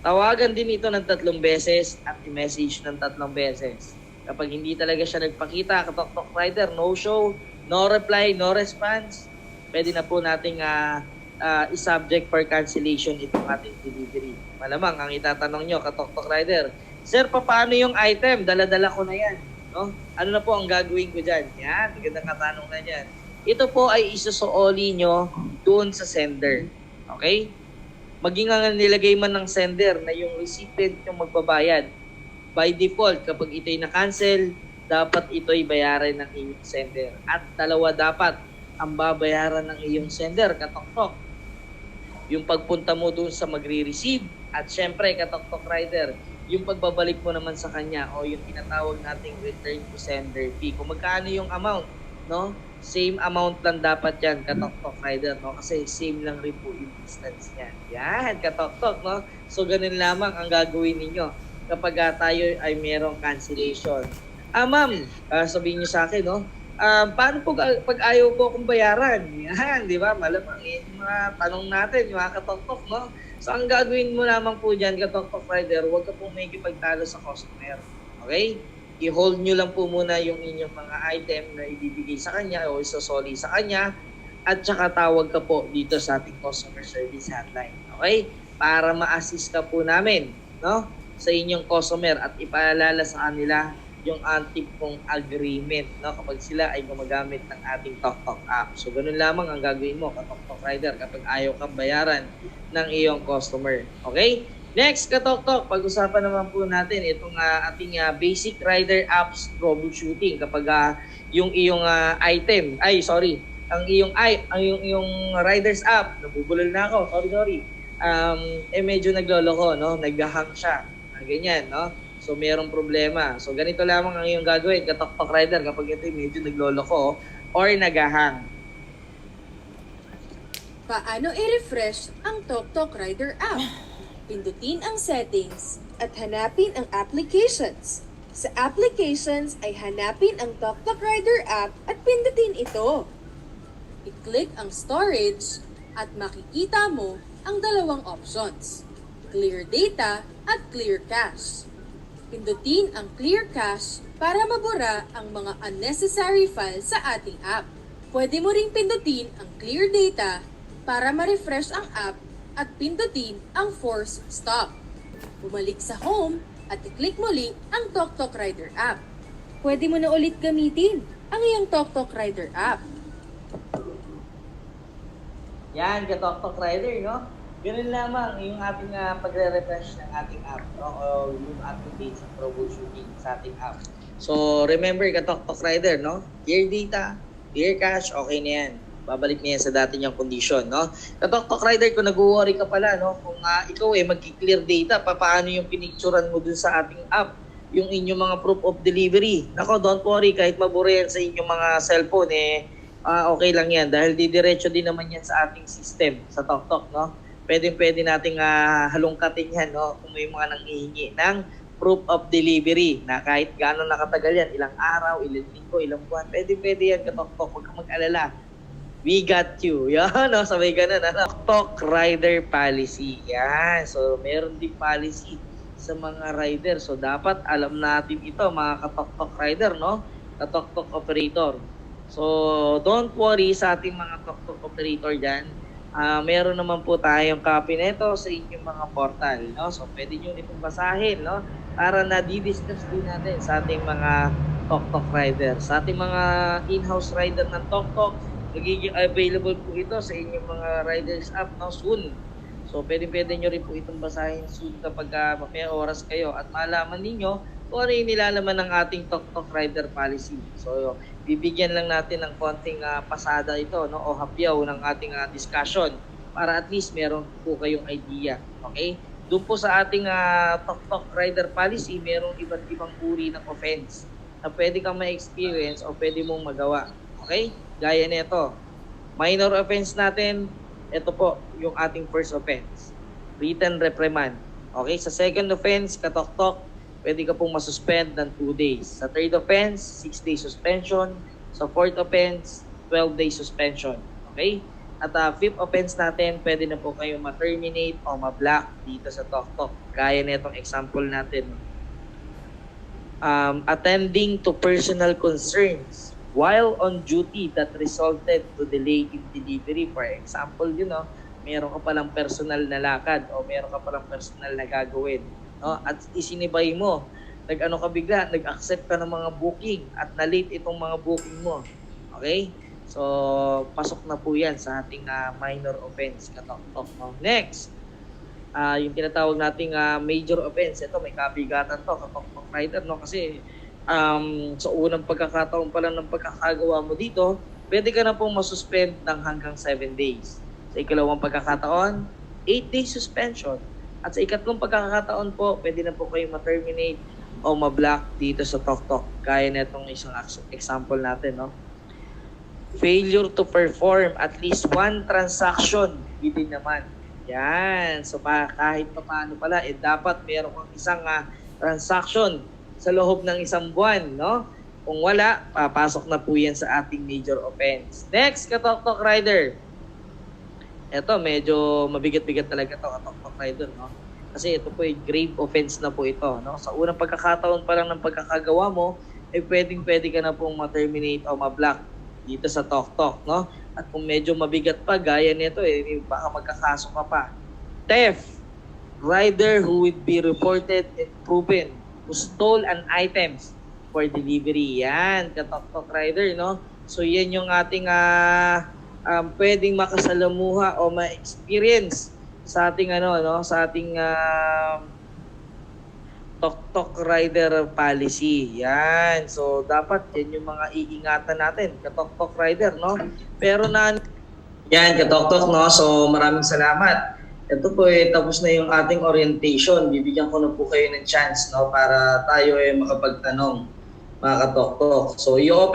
Tawagan din ito ng 3 beses at i-message ng 3 beses. Kapag hindi talaga siya nagpakita, Katok-Tok Rider, no show, no reply, no response, pwede na po nating i-subject for cancellation itong ating delivery. Malamang ang itatanong nyo, Katok-Tok Rider, Sir, paano yung item? Dala-dala ko na yan. No? Ano na po ang gagawin ko dyan? Yan, magandang katanong na dyan. Ito po ay isusuoli nyo doon sa sender. Okay? Maging ang nilagay man ng sender na yung recipient yung magbabayad. By default, kapag ito'y na-cancel, dapat ito'y bayaran ng inyong sender. At dalawa dapat ang babayaran ng iyong sender, Katok-Tok. Yung pagpunta mo doon sa magre-receive at syempre, Katok-Tok Rider, yung pagbabalik mo naman sa kanya o yung tinatawag nating return to sender fee. Kung magkano yung amount, no? Same amount lang dapat yan, Katok-Tok Rider, no? Kasi same lang rin po yung distance niyan. Yan, Katok-Tok, no? So, ganun lamang ang gagawin ninyo kapag tayo ay merong cancellation. Ma'am, sabihin niyo sa akin, no? Paano po pag ayaw po akong bayaran? Yan, di ba? Malamang yung mga tanong natin, yung mga Katok-Tok, no? So, ang gagawin mo naman po dyan, Katok-Tok Rider, huwag ka po may kipagtalo sa customer. Okay? I-hold nyo lang po muna yung inyong mga item na ibibigay sa kanya o isosoli sa kanya at saka tawag ka po dito sa ating customer service hotline. Okay? Para ma-assist ka po namin, no? Sa inyong customer at ipaalala sa kanila yung tipong agreement, no? Kapag sila ay gumagamit ng ating TokTok app. So, ganun lamang ang gagawin mo, ka-TokTok Rider, kapag ayaw kang bayaran ng iyong customer. Okay? Next, ka-TokTok, pag-usapan naman po natin itong ating basic rider apps troubleshooting. Kapag yung iyong ang iyong riders app, nabubulol na ako, sorry. Medyo nagloloko, no? Nag-hang siya. Ganyan, no? So, mayroong problema. So, ganito lamang ang iyong gagawin, ka-TokTok Rider, kapag ito medyo nagloloko or nagahang. Paano i-refresh ang TokTok Rider app? Pindutin ang settings at hanapin ang applications. Sa applications ay hanapin ang TokTok Rider app at pindutin ito. I-click ang storage at makikita mo ang dalawang options, clear data at clear cache. Pindutin ang clear cache para mabura ang mga unnecessary files sa ating app. Pwede mo ring pindutin ang clear data para ma-refresh ang app at pindutin ang force stop. Bumalik sa home at i-click muli ang TokTok Rider app. Pwede mo na ulit gamitin ang iyong TokTok Rider app. Yan, ka-TokTok Rider, no? Ganun lamang yung ating pagre-refresh ng ating app, no? O yung ating basic troubleshooting sa ating app. So, remember, ka-TokTok Rider, no? Clear data, clear cache, okay na yan. Babalik niya sa dati niyang condition, no? Ka-TokTok Rider, kung nag-worry ka pala, no? Kung ikaw mag-clear data, paano yung pinicturan mo dun sa ating app? Yung inyong mga proof of delivery. Nako, don't worry, kahit mabura yan sa inyong mga cellphone, okay lang yan. Dahil didiretso din naman yan sa ating system, sa TokTok, no? Pwede nating halongkatin yan, no? Kung may mga nanghihingi ng proof of delivery na kahit gaano nakatagal yan, ilang araw, ilang linggo, ilang buwan, pwede yan, ka-TokTok, huwag kang mag-alala. We got you. Yan, no? Sabay ganun, TokTok Rider Policy. Yan. So, meron din policy sa mga rider. So, dapat alam natin ito, mga ka-TokTok Rider, no? Ka-TokTok Operator. So, don't worry sa ating mga TokTok Operator dyan. Meron naman po tayong copy nito sa inyong mga portal, no? So, pwede nyo itong basahin, no? Para na-discuss din natin sa ating mga TokTok Rider. Sa ating mga in-house rider ng TokTok, magiging available po ito sa inyong mga riders app, no? Soon. So, pwede nyo rin po itong basahin soon kapag may oras kayo at malaman ninyo kung ano yung nilalaman ng ating TokTok Rider Policy. So, bibigyan lang natin ng konting pasada ito, no, o hapyaw ng ating discussion para at least meron po kayong idea. Okay? Doon po sa ating TokTok Rider Policy, merong iba't ibang uri ng offense na pwede kang ma-experience o pwede mong magawa. Okay? Gaya nito. Minor offense natin, ito po yung ating first offense. Written reprimand. Okay? Sa second offense, ka-TokTok, pwede ka pong masuspend ng 2 days. Sa third offense, 6 days suspension. Sa fourth offense, 12 days suspension. Okay? At fifth offense natin, pwede na po kayo ma-terminate o ma-block dito sa TokTok. Gaya na itong example natin. Attending to personal concerns while on duty that resulted to delay in delivery. For example, meron ka palang personal na lakad o meron ka palang personal na gagawin. No? At isinibay mo, nag-accept ka ng mga booking at na-late itong mga booking mo. Okay? So, pasok na po yan sa ating minor offense, ka-TokTok. No? Next, yung tinatawag nating major offense. Ito, may kabigatan to, ka-TokTok Rider, no? Kasi sa unang pagkakataon pa lang ng pagkakagawa mo dito, pwede ka na pong masuspend ng hanggang 7 days. Sa ikalawang pagkakataon, 8 days suspension. At sa ikatlong pagkakataon po, pwede na po kayong ma-terminate o ma-block dito sa TokTok. Kaya na itong isang example natin, no? Failure to perform at least one transaction within naman. Yan. So, kahit pa paano pala, dapat meron kang isang transaction sa loob ng isang buwan, no? Kung wala, papasok na po yan sa ating major offense. Next, ka-TokTok Rider. Ito, medyo mabigat-bigat talaga ito, ka-TokTok Rider, no? Kasi ito po ay grave offense na po ito, no? Sa unang pagkakataon pa lang ng pagkakagawa mo, pwede ka na pong ma-terminate o ma-block dito sa TokTok, no? At kung medyo mabigat pa, gaya nito, baka magkakaso ka pa. Theft. Rider who would be reported and proven who stole an items for delivery. Yan, ka-Tok Rider, no? So yan yung ating pwedeng makasalamuha o ma-experience sa ating sa ating Tok Rider policy. Yan. So dapat yan yung mga iingatan natin, ka-Tok Rider, no? Pero yan, ka-Tok, no? So maraming salamat. Ito po tapos na yung ating orientation. Bibigyan ko na po kayo ng chance, no, para tayo makapagtanong, mga ka-Tok. So